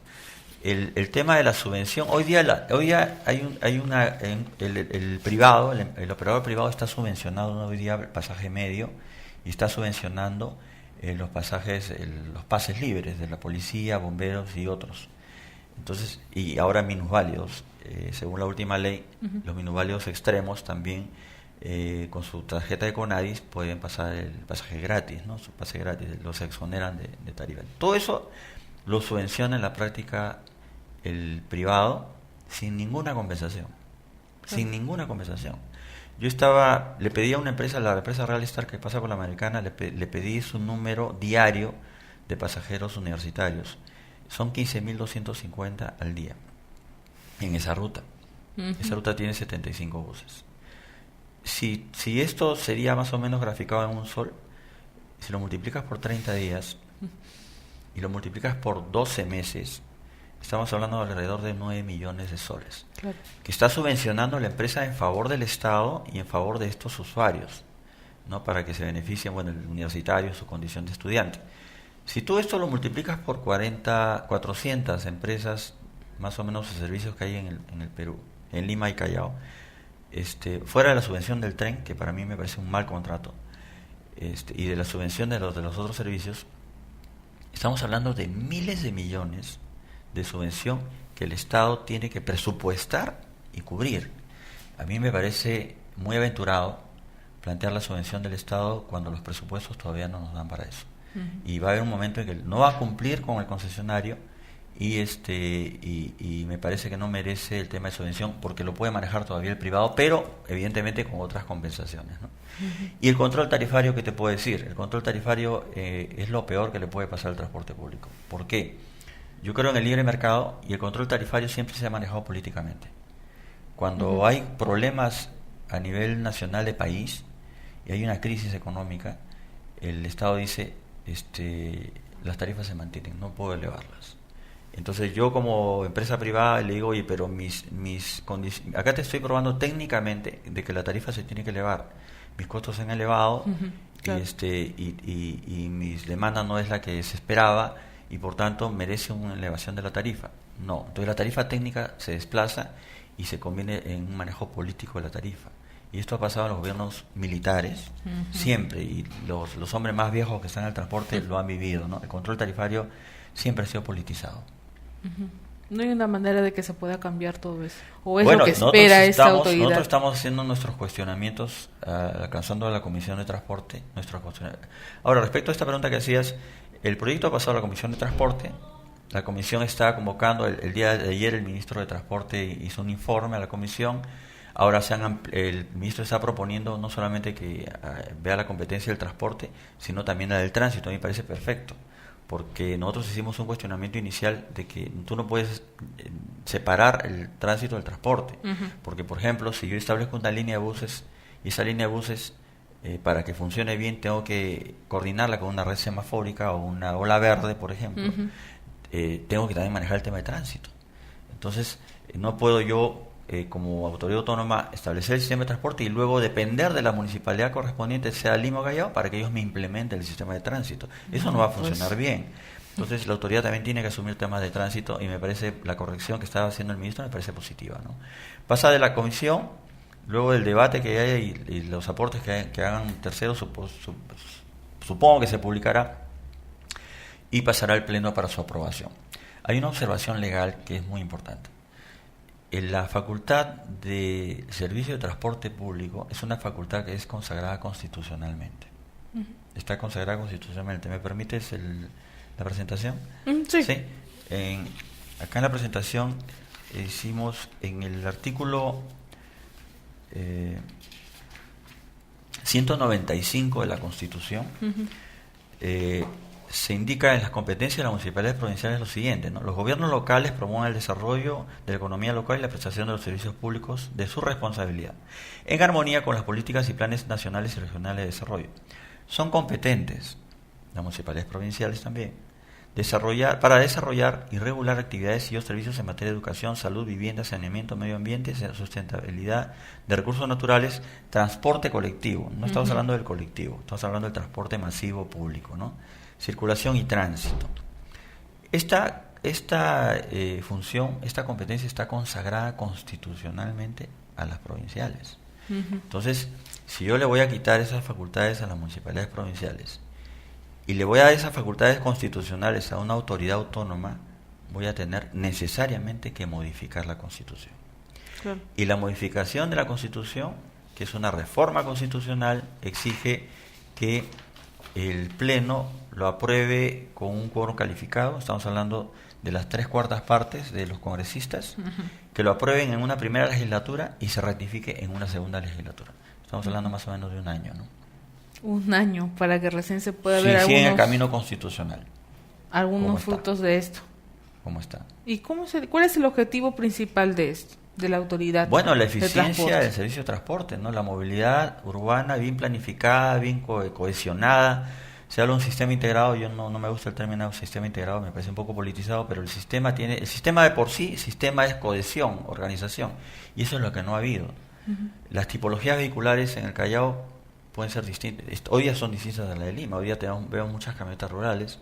El tema de la subvención, hoy día el privado, el operador privado está subvencionando hoy día el pasaje medio y está subvencionando los pases libres de la policía, bomberos y otros. Entonces, y ahora minusválidos, según la última ley, los minusválidos extremos también con su tarjeta de Conadis pueden pasar el pasaje gratis, ¿no? Su pase gratis, los exoneran de tarifa. Todo eso lo subvenciona en la práctica el privado sin ninguna compensación. Sin ninguna compensación. Yo le pedí a una empresa, la empresa Real Star que pasa por la Americana, le pedí su número diario de pasajeros universitarios. Son 15.250 al día en esa ruta. Esa ruta tiene 75 buses. Si esto sería más o menos graficado en un sol, si lo multiplicas por 30 días y lo multiplicas por 12 meses, estamos hablando de alrededor de 9 millones de soles, que está subvencionando la empresa en favor del Estado y en favor de estos usuarios, ¿no? Para que se beneficien, el universitario, su condición de estudiante. Si tú esto lo multiplicas por 400 empresas, más o menos, de servicios que hay en el Perú, en Lima y Callao, fuera de la subvención del tren, que para mí me parece un mal contrato, y de la subvención de los otros servicios, estamos hablando de miles de millones de subvención que el Estado tiene que presupuestar y cubrir. A mí me parece muy aventurado plantear la subvención del Estado cuando los presupuestos todavía no nos dan para eso. Y va a haber un momento en que no va a cumplir con el concesionario y me parece que no merece el tema de subvención porque lo puede manejar todavía el privado, pero evidentemente con otras compensaciones, ¿no? Y el control tarifario, ¿qué te puedo decir? El control tarifario es lo peor que le puede pasar al transporte público. ¿Por qué? Yo creo en el libre mercado y el control tarifario siempre se ha manejado políticamente. Cuando hay problemas a nivel nacional de país y hay una crisis económica, el Estado dice, las tarifas se mantienen, no puedo elevarlas. Entonces yo como empresa privada le digo, oye, pero mis condiciones, acá te estoy probando técnicamente de que la tarifa se tiene que elevar, mis costos se han elevado, claro. y mis demandas no es la que se esperaba y por tanto merece una elevación de la tarifa. No, entonces la tarifa técnica se desplaza y se conviene en un manejo político de la tarifa. Y esto ha pasado en los gobiernos militares, siempre, y los hombres más viejos que están en el transporte lo han vivido, ¿no? El control tarifario siempre ha sido politizado. No hay una manera de que se pueda cambiar todo eso. ¿O es lo que espera esta autoridad? Nosotros estamos haciendo nuestros cuestionamientos, alcanzando a la Comisión de Transporte. Ahora, respecto a esta pregunta que hacías, el proyecto ha pasado a la Comisión de Transporte. La Comisión está convocando, el día de ayer el ministro de Transporte hizo un informe a la Comisión. Ahora el ministro está proponiendo no solamente que vea la competencia del transporte, sino también la del tránsito. A mí me parece perfecto, porque nosotros hicimos un cuestionamiento inicial de que tú no puedes separar el tránsito del transporte, porque por ejemplo, si yo establezco una línea de buses y esa línea de buses para que funcione bien tengo que coordinarla con una red semafórica o una ola verde, por ejemplo, tengo que también manejar el tema de tránsito. Entonces, no puedo yo como autoridad autónoma establecer el sistema de transporte y luego depender de la municipalidad correspondiente, sea Lima o Callao, para que ellos me implementen el sistema de tránsito. Eso no va a funcionar bien. Entonces la autoridad también tiene que asumir temas de tránsito y me parece la corrección que estaba haciendo el ministro me parece positiva, ¿no? Pasa de la comisión, luego del debate que haya y los aportes que hagan terceros, supongo que se publicará y pasará al pleno para su aprobación. Hay una observación legal que es muy importante. La facultad de servicio de transporte público es una facultad que es consagrada constitucionalmente. Está consagrada constitucionalmente. ¿Me permites la presentación? Sí. Sí. Acá en la presentación hicimos en el artículo 195 de la Constitución, se indica en las competencias de las municipalidades provinciales lo siguiente, ¿no? Los gobiernos locales promueven el desarrollo de la economía local y la prestación de los servicios públicos de su responsabilidad, en armonía con las políticas y planes nacionales y regionales de desarrollo. Son competentes, las municipalidades provinciales también, para desarrollar y regular actividades y servicios en materia de educación, salud, vivienda, saneamiento, medio ambiente, sustentabilidad de recursos naturales, transporte colectivo. No estamos hablando del colectivo, estamos hablando del transporte masivo público, ¿no? Circulación y tránsito. Esta función, esta competencia está consagrada constitucionalmente a las provinciales. Entonces, si yo le voy a quitar esas facultades a las municipalidades provinciales y le voy a dar esas facultades constitucionales a una autoridad autónoma, voy a tener necesariamente que modificar la Constitución. Claro. Y la modificación de la Constitución, que es una reforma constitucional, exige que el Pleno lo apruebe con un quórum calificado. Estamos hablando de las 3/4 partes de los congresistas, que lo aprueben en una primera legislatura y se ratifique en una segunda legislatura. Estamos hablando más o menos de un año, ¿no? Un año para que recién se pueda ver algunos... Sí, en el camino constitucional. Algunos frutos de esto. ¿Cómo está? ¿Y cuál es el objetivo principal de esto, de la autoridad? Bueno, la eficiencia del servicio de transporte, ¿no? La movilidad urbana bien planificada, bien cohesionada. Se habla de un sistema integrado. Yo no me gusta el término sistema integrado, me parece un poco politizado, pero el sistema de por sí, sistema es cohesión, organización, y eso es lo que no ha habido. Las tipologías vehiculares en el Callao pueden ser distintas. Hoy día son distintas a las de Lima. Hoy día veo muchas camionetas rurales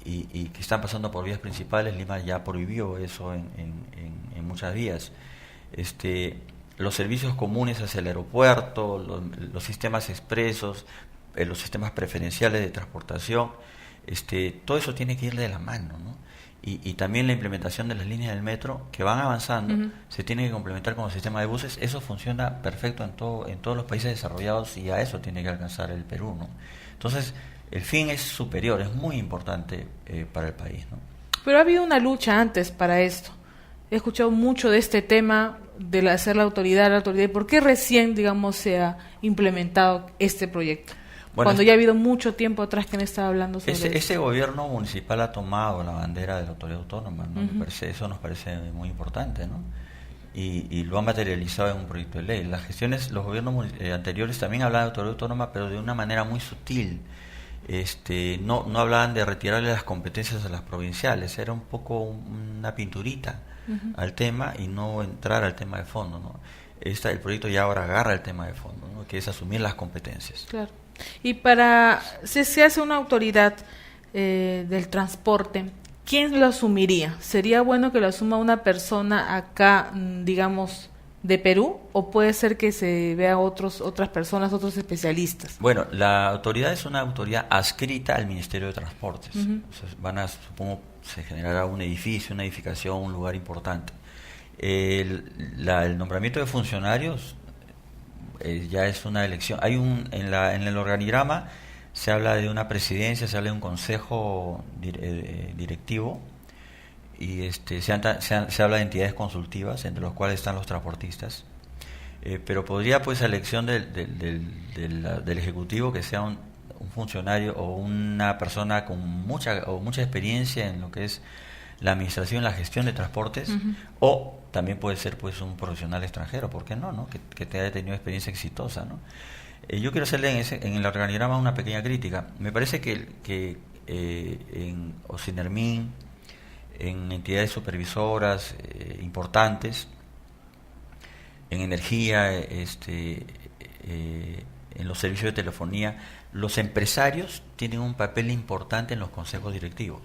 y que están pasando por vías principales. Lima ya prohibió eso en muchas vías. los servicios comunes hacia el aeropuerto, los sistemas expresos, los sistemas preferenciales de transportación, todo eso tiene que ir de la mano, ¿no? Y también la implementación de las líneas del metro que van avanzando, se tiene que complementar con los sistemas de buses. Eso funciona perfecto en todos los países desarrollados, y a eso tiene que alcanzar el Perú, ¿no? Entonces, el fin es superior, es muy importante para el país, ¿no? Pero ha habido una lucha antes para esto. He escuchado mucho de este tema de hacer la autoridad. ¿Y por qué recién, digamos, se ha implementado este proyecto? Bueno, cuando ya ha habido mucho tiempo atrás que han estado hablando sobre eso. Ese gobierno municipal ha tomado la bandera de la autoridad autónoma, ¿no? Eso nos parece muy importante, ¿no? Y lo ha materializado en un proyecto de ley. Los gobiernos anteriores también hablaban de autoridad autónoma, pero de una manera muy sutil. No hablaban de retirarle las competencias a las provinciales, era un poco una pinturita al tema y no entrar al tema de fondo, ¿no? El proyecto ya ahora agarra el tema de fondo, ¿no? Que es asumir las competencias. Claro. Y si se hace una autoridad del transporte, ¿quién lo asumiría? ¿Sería bueno que lo asuma una persona acá, digamos, de Perú, o puede ser que se vea otras personas, otros especialistas? Bueno, la autoridad es una autoridad adscrita al Ministerio de Transportes. O sea, supongo, se generará un edificio, una edificación, un lugar importante. El nombramiento de funcionarios ya es una elección. En el organigrama se habla de una presidencia, se habla de un consejo directivo, y se habla de entidades consultivas, entre los cuales están los transportistas, pero podría, pues, a elección del ejecutivo, que sea un funcionario o una persona con mucha experiencia en lo que es la administración, la gestión de transportes, o también puede ser, pues, un profesional extranjero, ¿por qué no? Que haya tenido experiencia exitosa, ¿no? Yo quiero hacerle en el organigrama una pequeña crítica. Me parece que en Ocinermin, en entidades supervisoras importantes, en energía, en los servicios de telefonía, los empresarios tienen un papel importante en los consejos directivos.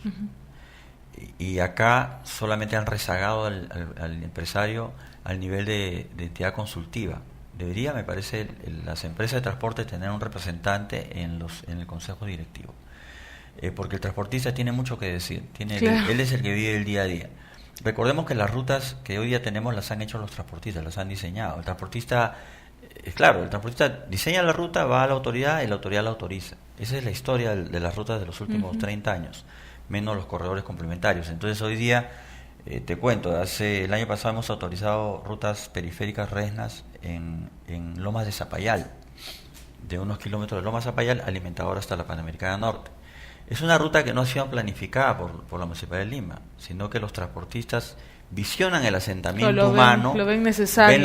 Y acá solamente han rezagado al empresario al nivel de entidad consultiva. Debería, me parece, las empresas de transporte tener un representante en el consejo directivo. Porque el transportista tiene mucho que decir. Claro. Él es el que vive el día a día. Recordemos que las rutas que hoy día tenemos las han hecho los transportistas, las han diseñado. El transportista diseña la ruta, va a la autoridad y la autoridad la autoriza. Esa es la historia de las rutas de los últimos 30 años, menos los corredores complementarios. Entonces, hoy día, te cuento, el año pasado hemos autorizado rutas periféricas resnas en Lomas de Zapayal, de unos kilómetros de Lomas de Zapayal, alimentadora hasta la Panamericana Norte. Es una ruta que no ha sido planificada por la Municipalidad de Lima, sino que los transportistas visionan el asentamiento humano, lo ven necesario,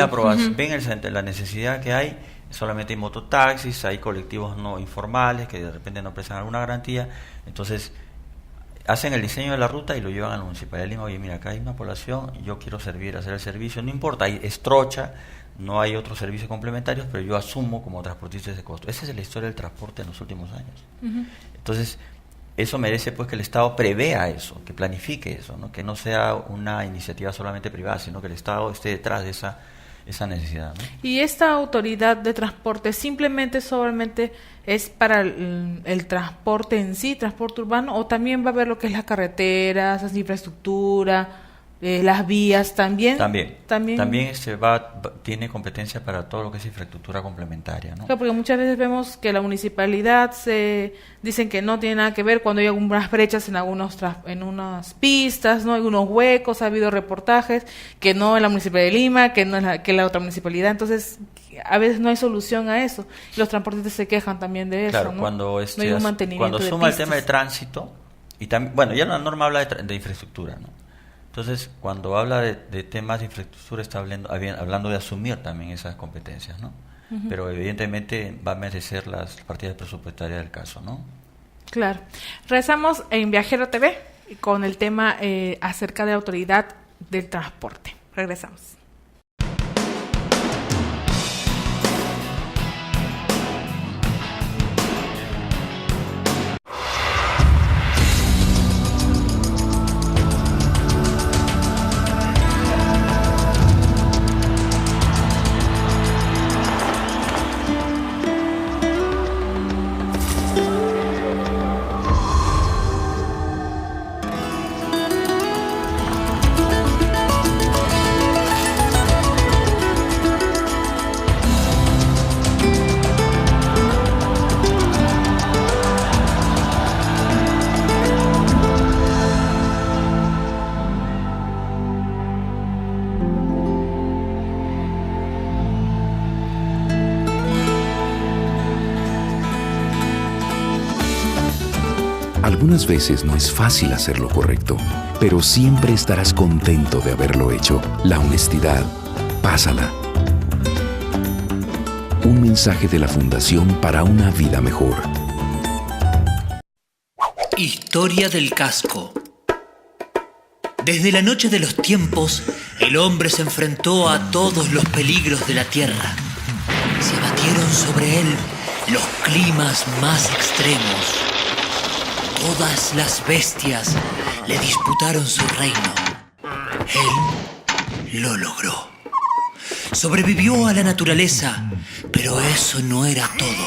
ven la necesidad que hay. Solamente hay mototaxis, hay colectivos no informales que de repente no prestan alguna garantía. Entonces, hacen el diseño de la ruta y lo llevan a la Municipalidad de Lima. Oye, mira, acá hay una población, yo quiero hacer el servicio, no importa, es trocha, no hay otros servicios complementarios, pero yo asumo como transportista ese costo. Esa es la historia del transporte en los últimos años. Entonces, eso merece, pues, que el Estado prevea eso, que planifique eso, ¿no? Que no sea una iniciativa solamente privada, sino que el Estado esté detrás de esa necesidad, ¿no? ¿Y esta autoridad de transporte solamente es para el transporte en sí, transporte urbano, o también va a ver lo que es las carreteras, las infraestructuras, las vías también? También tiene competencia para todo lo que es infraestructura complementaria, ¿no? Claro, porque muchas veces vemos que la municipalidad dicen que no tiene nada que ver cuando hay algunas brechas en unas pistas, no, algunos huecos. Ha habido reportajes que no en la Municipalidad de Lima, que no es que la otra municipalidad. Entonces, a veces no hay solución a eso. Los transportistas se quejan también de eso, claro, ¿no? Cuando hay un mantenimiento cuando suma el tema de tránsito, y también, bueno, ya la norma habla de infraestructura, ¿no? Entonces, cuando habla de temas de infraestructura, está hablando de asumir también esas competencias, ¿no? Pero evidentemente va a merecer las partidas presupuestarias del caso, ¿no? Claro. Regresamos en Viajero TV con el tema acerca de la autoridad del transporte. Regresamos. Algunas veces no es fácil hacer lo correcto, pero siempre estarás contento de haberlo hecho. La honestidad, pásala. Un mensaje de la Fundación para una vida mejor. Historia del casco. Desde la noche de los tiempos, el hombre se enfrentó a todos los peligros de la tierra. Se abatieron sobre él los climas más extremos. Todas las bestias le disputaron su reino. Él lo logró. Sobrevivió a la naturaleza, pero eso no era todo.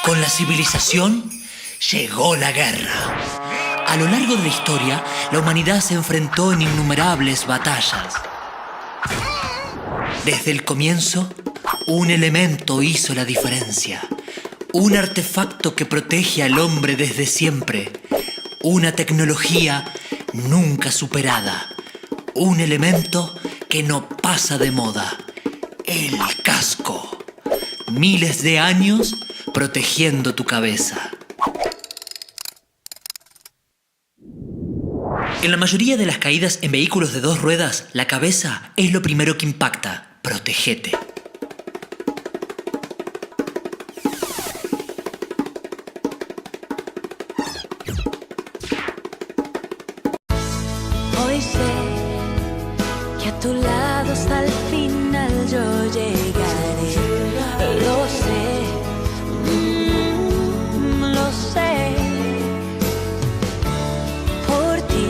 Con la civilización llegó la guerra. A lo largo de la historia, la humanidad se enfrentó en innumerables batallas. Desde el comienzo, un elemento hizo la diferencia. Un artefacto que protege al hombre desde siempre. Una tecnología nunca superada. Un elemento que no pasa de moda. El casco. Miles de años protegiendo tu cabeza. En la mayoría de las caídas en vehículos de 2 ruedas, la cabeza es lo primero que impacta. Protégete. Hoy sé que a tu lado hasta el final yo llegaré. Lo sé, lo sé. Por ti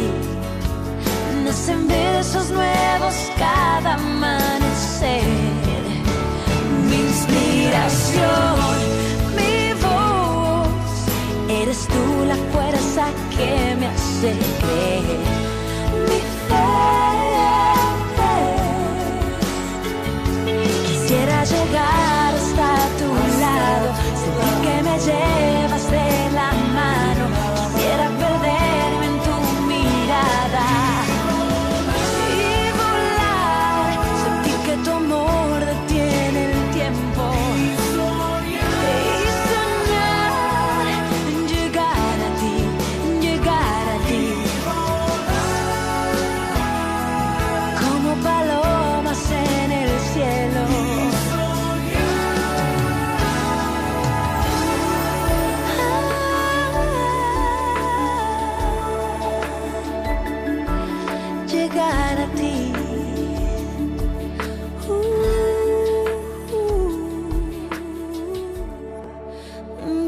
nacen versos nuevos cada amanecer. Mi inspiración, mi voz, eres tú la fuerza que me hace creer. Quisiera llegar hasta tu lado, sentir que me llevas de la mano. Quisiera perderme en tu mirada y volar, sentir que tu amor detiene el tiempo y soñar en llegar a ti, llegar a ti. Como palomas en el cielo. Llegar a ti.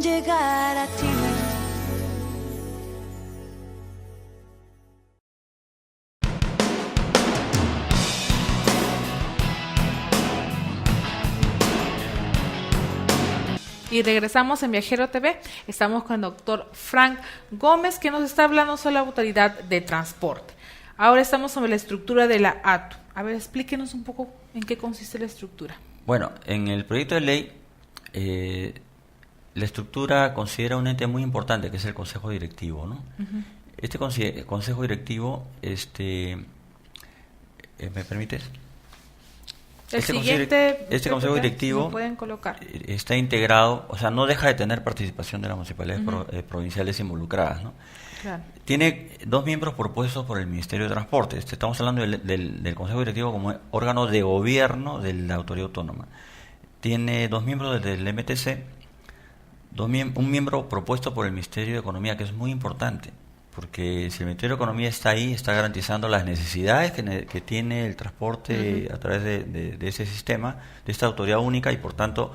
Llegar a ti. Y regresamos en Viajero TV. Estamos con el doctor Frank Gómez, que nos está hablando sobre la autoridad de transporte. Ahora estamos sobre la estructura de la ATU. A ver, explíquenos un poco en qué consiste la estructura. Bueno, en el proyecto de ley, la estructura considera un ente muy importante, que es el Consejo Directivo, ¿no? Uh-huh. Este Consejo Directivo, ¿me permites? Este Consejo Directivo pueden colocar. Está integrado, o sea, no deja de tener participación de las municipalidades provinciales involucradas, ¿no? Claro. Tiene 2 miembros propuestos por el Ministerio de Transporte. Estamos hablando del Consejo Directivo como órgano de gobierno de la autoridad autónoma. Tiene 2 miembros del MTC, un miembro propuesto por el Ministerio de Economía, que es muy importante, porque si el Ministerio de Economía está ahí, está garantizando las necesidades que tiene el transporte a través de ese sistema, de esta autoridad única, y por tanto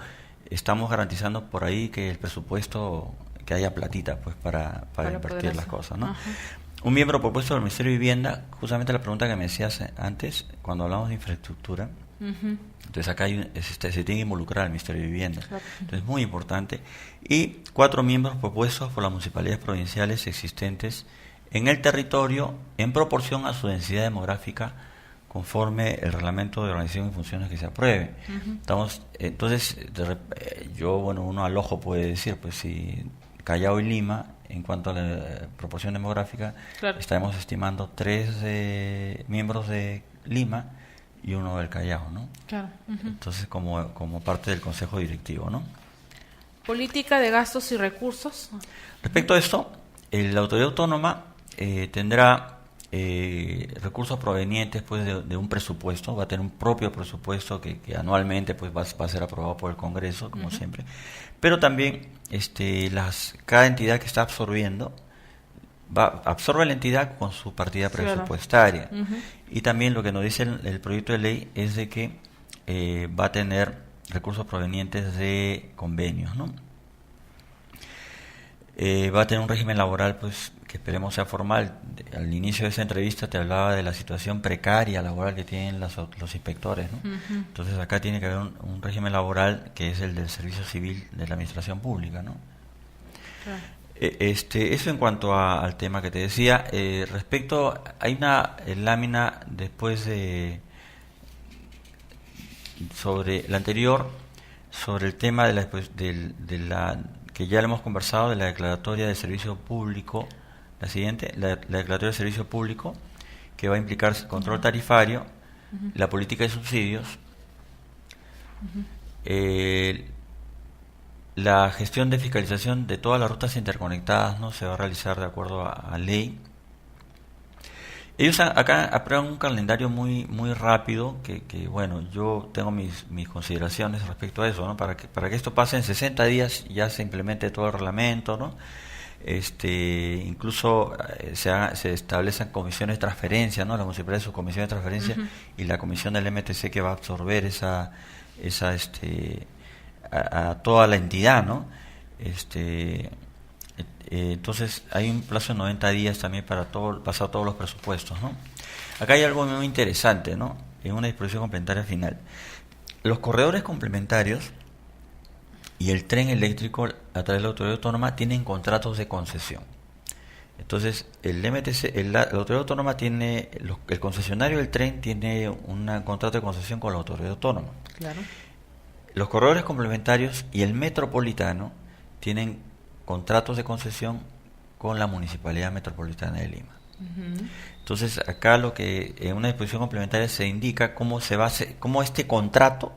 estamos garantizando por ahí que el presupuesto, que haya platita pues para invertir las cosas, ¿no? Un miembro propuesto del Ministerio de Vivienda, justamente la pregunta que me decías antes, cuando hablamos de infraestructura, entonces acá se tiene que involucrar al Ministerio de Vivienda, entonces es muy importante. Y 4 miembros propuestos por las municipalidades provinciales existentes en el territorio en proporción a su densidad demográfica, conforme el reglamento de organización y funciones que se apruebe. Entonces, uno al ojo puede decir, pues si Callao y Lima, en cuanto a la proporción demográfica, estaremos estimando 3 miembros de Lima y 1 del Callao, ¿no? Claro. Entonces, como parte del Consejo Directivo, ¿no? Política de gastos y recursos. Respecto a esto, La autoridad autónoma tendrá recursos provenientes pues de un presupuesto, va a tener un propio presupuesto que anualmente pues va a ser aprobado por el Congreso, como siempre, pero también cada entidad que está absorbiendo absorbe la entidad con su partida presupuestaria. Y también lo que nos dice el proyecto de ley es de que va a tener recursos provenientes de convenios, ¿no? Va a tener un régimen laboral pues que esperemos sea formal. Al inicio de esa entrevista te hablaba de la situación precaria laboral que tienen los inspectores, ¿no? Entonces acá tiene que haber un régimen laboral que es el del servicio civil de la administración pública, ¿no? Eso en cuanto al tema que te decía. Respecto, hay una lámina después sobre la anterior, sobre el tema de la que ya lo hemos conversado, de la declaratoria de servicio público. La siguiente, la declaratoria de servicio público, que va a implicar control tarifario, la política de subsidios, la gestión de fiscalización de todas las rutas interconectadas, ¿no? Se va a realizar de acuerdo a ley. Ellos acá aprueban un calendario muy rápido que bueno, yo tengo mis consideraciones respecto a eso, ¿no? Para que esto pase en 60 días ya se implemente todo el reglamento, ¿no? Incluso se establecen comisiones de transferencia, ¿no? La municipalidad de su comisión de transferencia y la comisión del MTC que va a absorber a toda la entidad, ¿no? Entonces hay un plazo de 90 días también para pasar todos los presupuestos, ¿no? Acá hay algo muy interesante, ¿no? En una disposición complementaria final. Los corredores complementarios y el tren eléctrico a través de la autoridad autónoma tienen contratos de concesión. Entonces, el MTC, la autoridad autónoma tiene, el concesionario del tren tiene un contrato de concesión con la autoridad autónoma. Claro. Los corredores complementarios y el metropolitano tienen contratos de concesión con la Municipalidad Metropolitana de Lima. Entonces, acá lo que en una disposición complementaria se indica cómo este contrato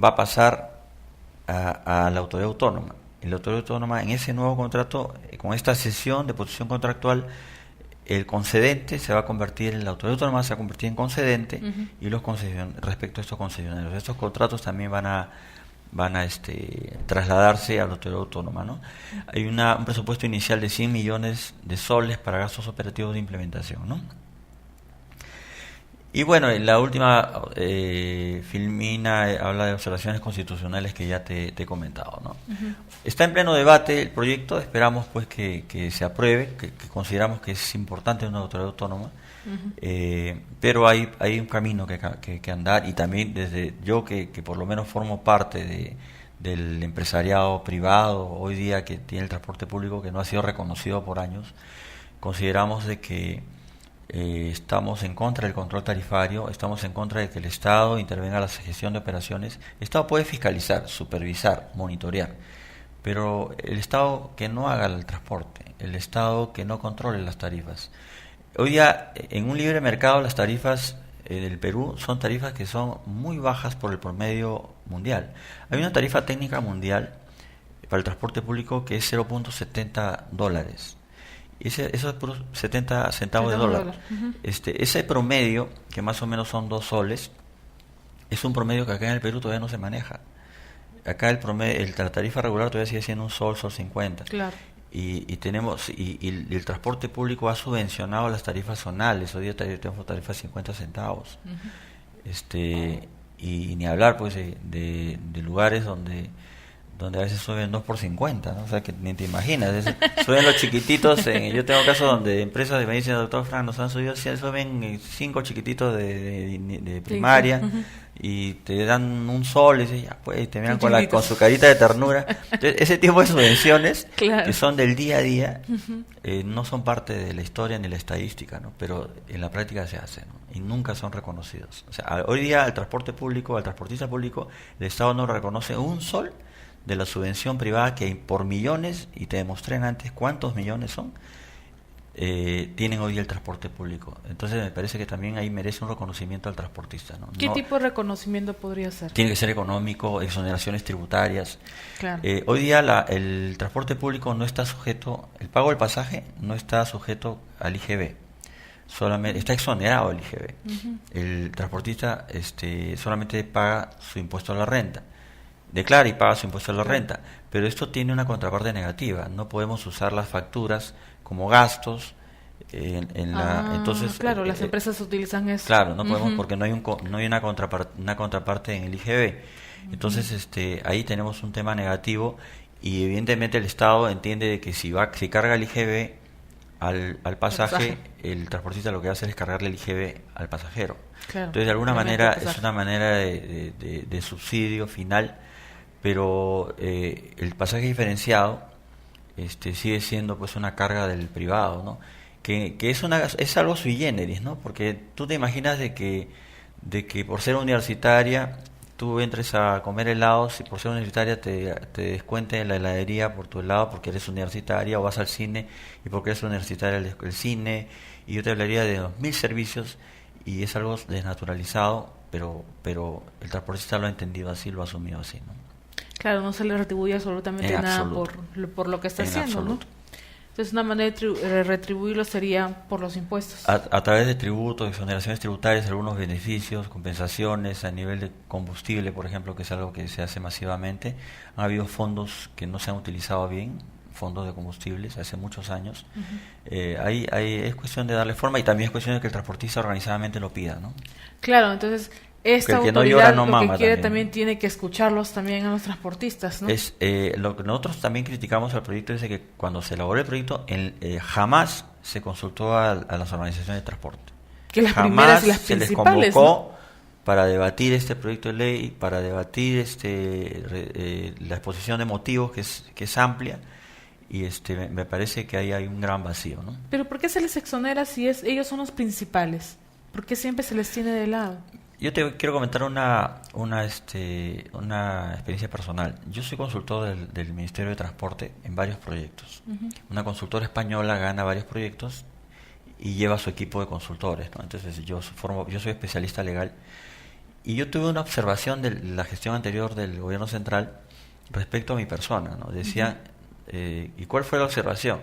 va a pasar a la autoridad autónoma. Y la autoridad autónoma en ese nuevo contrato, con esta cesión de posición contractual, el concedente se va a convertir en la autoridad autónoma, se va a convertir en concedente, y los respecto a estos concesionarios, estos contratos también van a trasladarse a la autoridad autónoma, ¿no? Hay un presupuesto inicial de 100 millones de soles para gastos operativos de implementación, ¿no? Y bueno, la última filmina habla de observaciones constitucionales que ya te he comentado, ¿no? Está en pleno debate el proyecto, esperamos pues que se apruebe, que consideramos que es importante una autoridad autónoma, pero hay un camino que andar, y también desde yo que por lo menos formo parte del empresariado privado hoy día que tiene el transporte público, que no ha sido reconocido por años, consideramos de que estamos en contra del control tarifario, estamos en contra de que el Estado intervenga en la gestión de operaciones. El Estado puede fiscalizar, supervisar, monitorear, pero el Estado que no haga el transporte, el Estado que no controle las tarifas. Hoy día, en un libre mercado, las tarifas del Perú son tarifas que son muy bajas por el promedio mundial. Hay una tarifa técnica mundial para el transporte público que es $0.70. Eso es por 70 centavos de dólar. Ese promedio, que más o menos son 2 soles, es un promedio que acá en el Perú todavía no se maneja. Acá la tarifa regular todavía sigue siendo $1, $1.50. Claro. Y el transporte público ha subvencionado las tarifas zonales. Hoy día tenemos tarifas 50 centavos. Y ni hablar pues de lugares donde a veces suben 2 por 50, ¿no? O sea, que ni te imaginas. Suben los chiquititos. Yo tengo casos donde empresas me dicen, doctor Frank, nos han subido, suben 5 chiquititos de primaria, y te dan $1, y ya, pues, te miran con su carita de ternura. Entonces, ese tipo de subvenciones, que son del día a día, no son parte de la historia ni la estadística, ¿no? Pero en la práctica se hacen, ¿no? Y nunca son reconocidos. O sea, hoy día al transporte público, al transportista público, el Estado no reconoce un sol de la subvención privada que hay por millones, y te demostré antes cuántos millones son, tienen hoy el transporte público. Entonces me parece que también ahí merece un reconocimiento al transportista, ¿no? ¿Qué tipo de reconocimiento podría ser? Tiene que ser económico, exoneraciones tributarias. Claro. Hoy día el transporte público no está sujeto, el pago del pasaje no está sujeto al IGB, solamente está exonerado del IGB. El transportista solamente paga su impuesto a la renta, declara y paga su impuesto a la renta, pero esto tiene una contraparte negativa. No podemos usar las facturas como gastos entonces claro, las empresas utilizan eso. Claro, no podemos porque no hay una contraparte en el IGB. Entonces ahí tenemos un tema negativo y evidentemente el Estado entiende de que si carga el IGB al pasaje, el transportista lo que hace es cargarle el IGB al pasajero. Claro, entonces de alguna manera es una manera de subsidio final, pero el pasaje diferenciado sigue siendo pues una carga del privado, ¿no? Que es algo sui generis, ¿no? Porque tú te imaginas de que por ser universitaria tú entres a comer helados y por ser universitaria te descuenten la heladería por tu helado porque eres universitaria, o vas al cine y porque eres universitaria el cine, y yo te hablaría de 2.000 servicios y es algo desnaturalizado, pero el transportista lo ha entendido así, lo ha asumido así, ¿no? Claro, no se le retribuye absolutamente nada por lo que está haciendo, absoluto. ¿No? Entonces una manera de retribuirlo sería por los impuestos. A través de tributos, exoneraciones tributarias, algunos beneficios, compensaciones a nivel de combustible, por ejemplo, que es algo que se hace masivamente. Ha habido fondos que no se han utilizado bien, fondos de combustibles, hace muchos años. Ahí es cuestión de darle forma y también es cuestión de que el transportista organizadamente lo pida, ¿no? Claro, entonces esta autoridad lo que quiere también tiene que escucharlos también a los transportistas, ¿no? Lo que nosotros también criticamos al proyecto es que cuando se elaboró el proyecto jamás se consultó a las organizaciones de transporte. Que las primeras y las principales, se les convocó, ¿no?, para debatir este proyecto de ley, para debatir la exposición de motivos que es amplia, y me parece que ahí hay un gran vacío, ¿no? Pero ¿por qué se les exonera si ellos son los principales? ¿Por qué siempre se les tiene de lado? Yo te quiero comentar una experiencia personal. Yo soy consultor del Ministerio de Transporte en varios proyectos. Una consultora española gana varios proyectos y lleva su equipo de consultores, ¿no? Entonces yo soy especialista legal y yo tuve una observación de la gestión anterior del gobierno central respecto a mi persona, ¿no? Decía, ¿y cuál fue la observación?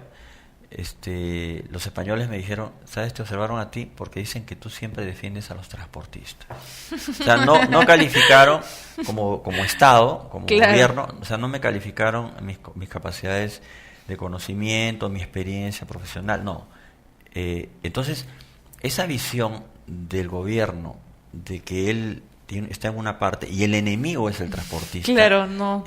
Los españoles me dijeron, ¿sabes? Te observaron a ti porque dicen que tú siempre defiendes a los transportistas. O sea, no calificaron como Estado, como gobierno, o sea, no me calificaron mis capacidades de conocimiento, mi experiencia profesional, no. Entonces, esa visión del gobierno de que él está en una parte y el enemigo es el transportista. Claro, no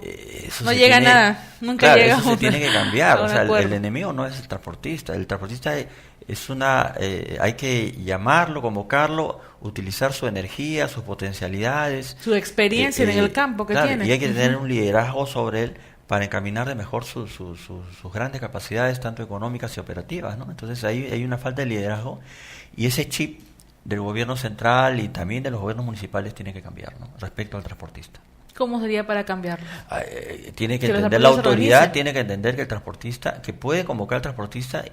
llega a nada, nunca llega. Eso se tiene que cambiar, o sea, el enemigo no es el transportista es hay que llamarlo, convocarlo, utilizar su energía, sus potencialidades, su experiencia en el campo que tiene. Y hay que tener un liderazgo sobre él para encaminar de mejor sus grandes capacidades, tanto económicas y operativas, ¿no? Entonces ahí hay una falta de liderazgo y ese chip del gobierno central y también de los gobiernos municipales tiene que cambiar, ¿no?, respecto al transportista. ¿Cómo sería para cambiarlo? Tiene que entender la autoridad, tiene que entender que el transportista, que puede convocar al transportista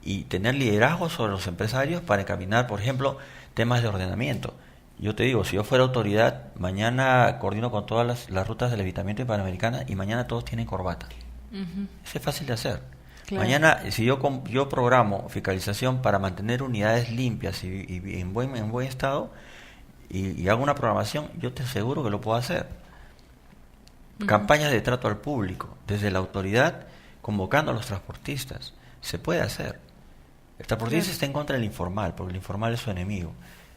y tener liderazgo sobre los empresarios para encaminar, por ejemplo, temas de ordenamiento. Yo te digo, si yo fuera autoridad, mañana coordino con todas las rutas del Evitamiento Panamericana y mañana todos tienen corbata. Eso es fácil de hacer. Claro. Mañana, si yo programo fiscalización para mantener unidades limpias y en buen estado y hago una programación, yo te aseguro que lo puedo hacer. Campañas de trato al público, desde la autoridad, convocando a los transportistas. Se puede hacer. El transportista está en contra del informal, porque el informal es su enemigo.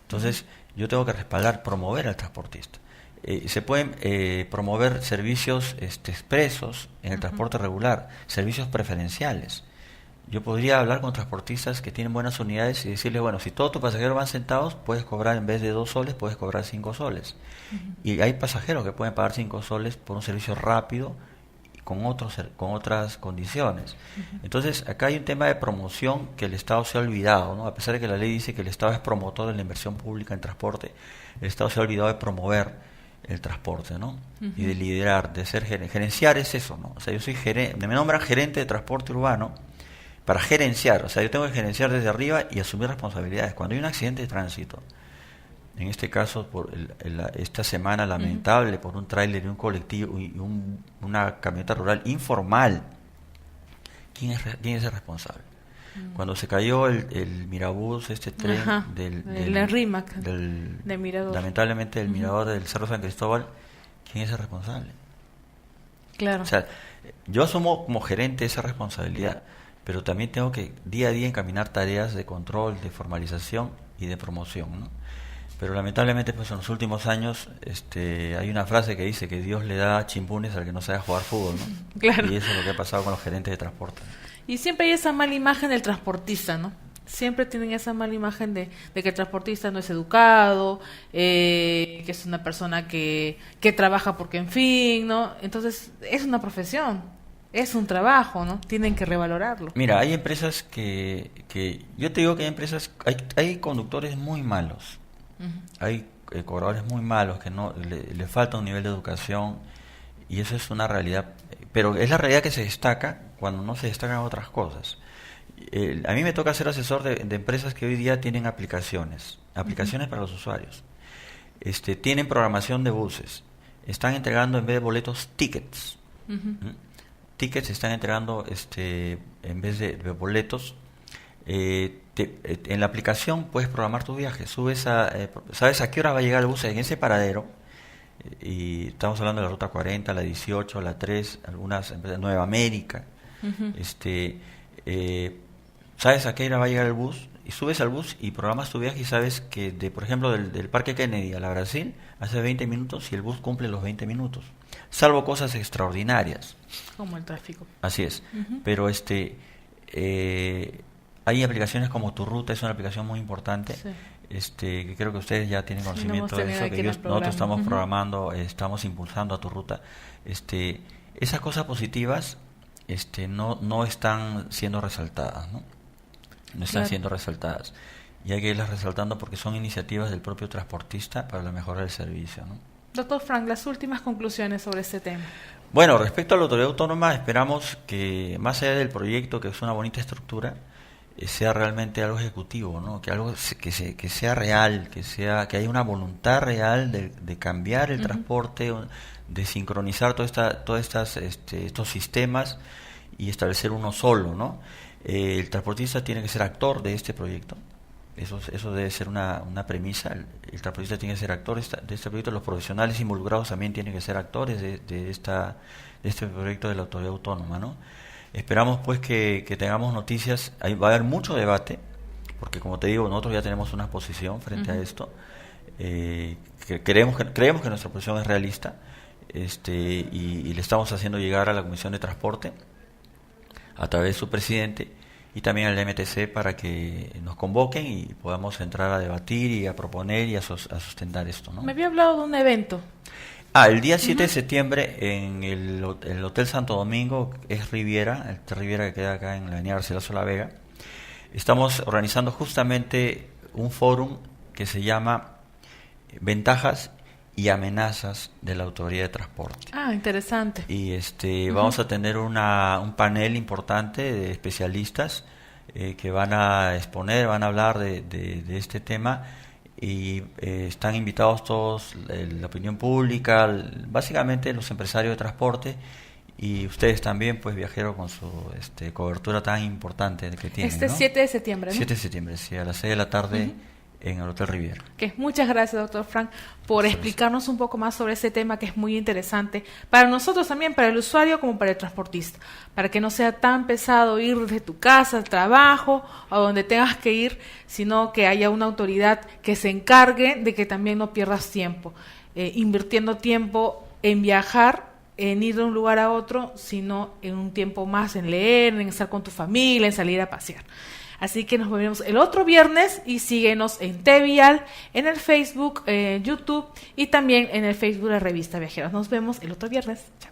Entonces, yo tengo que promover al transportista. Se pueden promover servicios expresos en el transporte regular, servicios preferenciales. Yo podría hablar con transportistas que tienen buenas unidades y decirles, bueno, si todos tus pasajeros van sentados, puedes cobrar en vez de 2 soles, puedes cobrar 5 soles. Y hay pasajeros que pueden pagar 5 soles por un servicio rápido con otras condiciones. Entonces, acá hay un tema de promoción que el Estado se ha olvidado, ¿no? A pesar de que la ley dice que el Estado es promotor de la inversión pública en transporte, el Estado se ha olvidado de promover el transporte, ¿no? Y de liderar, de ser gerenciar es eso, ¿no? O sea, me nombran gerente de transporte urbano, para gerenciar. O sea, yo tengo que gerenciar desde arriba y asumir responsabilidades. Cuando hay un accidente de tránsito, en este caso, esta semana lamentable, por un tráiler y un colectivo y una camioneta rural informal, ¿quién es el responsable? Cuando se cayó el Mirabús, este tren el RIMAC del Mirador, lamentablemente el Mirador del Cerro San Cristóbal, ¿quién es el responsable? Claro. O sea, yo asumo como gerente esa responsabilidad, pero también tengo que día a día encaminar tareas de control, de formalización y de promoción, ¿no? Pero lamentablemente, pues en los últimos años hay una frase que dice que Dios le da chimpunes al que no sabe jugar fútbol, ¿no? Claro. Y eso es lo que ha pasado con los gerentes de transporte. Y siempre hay esa mala imagen del transportista, ¿no? Siempre tienen esa mala imagen de que el transportista no es educado, que es una persona que trabaja porque en fin, ¿no? Entonces, es una profesión, es un trabajo, ¿no? Tienen que revalorarlo. Mira, hay empresas que yo te digo que hay empresas, hay conductores muy malos, hay cobradores muy malos que no le falta un nivel de educación, y eso es una realidad, pero es la realidad que se destaca cuando no se destacan otras cosas. A mí me toca ser asesor de empresas que hoy día tienen aplicaciones para los usuarios, tienen programación de buses, están entregando en vez de boletos tickets, tickets están entregando en vez de boletos. En la aplicación puedes programar tu viaje, sabes a qué hora va a llegar el bus en ese paradero, y estamos hablando de la ruta 40, la 18, la 3, algunas empresas, Nueva América, sabes a qué hora va a llegar el bus, y subes al bus y programas tu viaje, y sabes que por ejemplo del Parque Kennedy a la Brasil hace 20 minutos y el bus cumple los 20 minutos, salvo cosas extraordinarias como el tráfico. Así es. Pero hay aplicaciones como Tu Ruta, es una aplicación muy importante, que creo que ustedes ya tienen conocimiento de eso, que nosotros estamos programando, estamos impulsando a Tu Ruta. Esas cosas positivas no están siendo resaltadas, ¿no? No están siendo resaltadas, y hay que irlas resaltando porque son iniciativas del propio transportista para la mejora del servicio, ¿no? Doctor Frank, las últimas conclusiones sobre este tema. Bueno, respecto a la autoridad autónoma, esperamos que más allá del proyecto, que es una bonita estructura, sea realmente algo ejecutivo, ¿no? Que algo que sea real, que haya una voluntad real de cambiar el transporte, de sincronizar estos sistemas y establecer uno solo, ¿no? El transportista tiene que ser actor de este proyecto. Eso debe ser una premisa. El transportista tiene que ser actor de este proyecto. Los profesionales involucrados también tienen que ser actores de este proyecto de la autoridad autónoma, ¿no? Esperamos pues que tengamos noticias. Va a haber mucho debate, porque como te digo, nosotros ya tenemos una posición frente a esto. Creemos que nuestra posición es realista, y le estamos haciendo llegar a la Comisión de Transporte a través de su presidente y también al MTC para que nos convoquen y podamos entrar a debatir y a proponer y a sustentar esto, ¿no? Me había hablado de un evento. El día 7 de septiembre en el Hotel Santo Domingo, es Riviera, el Hotel Riviera que queda acá en la avenida Garcilaso La Vega. Estamos organizando justamente un fórum que se llama Ventajas y amenazas de la autoridad de transporte. Interesante. Y vamos a tener un panel importante de especialistas que van a exponer, van a hablar de este tema, y están invitados todos, la opinión pública, básicamente los empresarios de transporte, y ustedes también, pues viajeros, con su cobertura tan importante que tienen, ¿no? 7 de septiembre, ¿no? 7 de septiembre, sí, a las 6 de la tarde. En el Hotel Riviera. Muchas gracias, doctor Frank, por explicarnos un poco más sobre ese tema que es muy interesante para nosotros también, para el usuario como para el transportista, para que no sea tan pesado ir desde tu casa al trabajo o donde tengas que ir, sino que haya una autoridad que se encargue de que también no pierdas tiempo, invirtiendo tiempo en viajar, en ir de un lugar a otro, sino en un tiempo más en leer, en estar con tu familia, en salir a pasear. Así que nos vemos el otro viernes, y síguenos en TVial, en el Facebook, YouTube, y también en el Facebook de la Revista Viajeros. Nos vemos el otro viernes. Chao.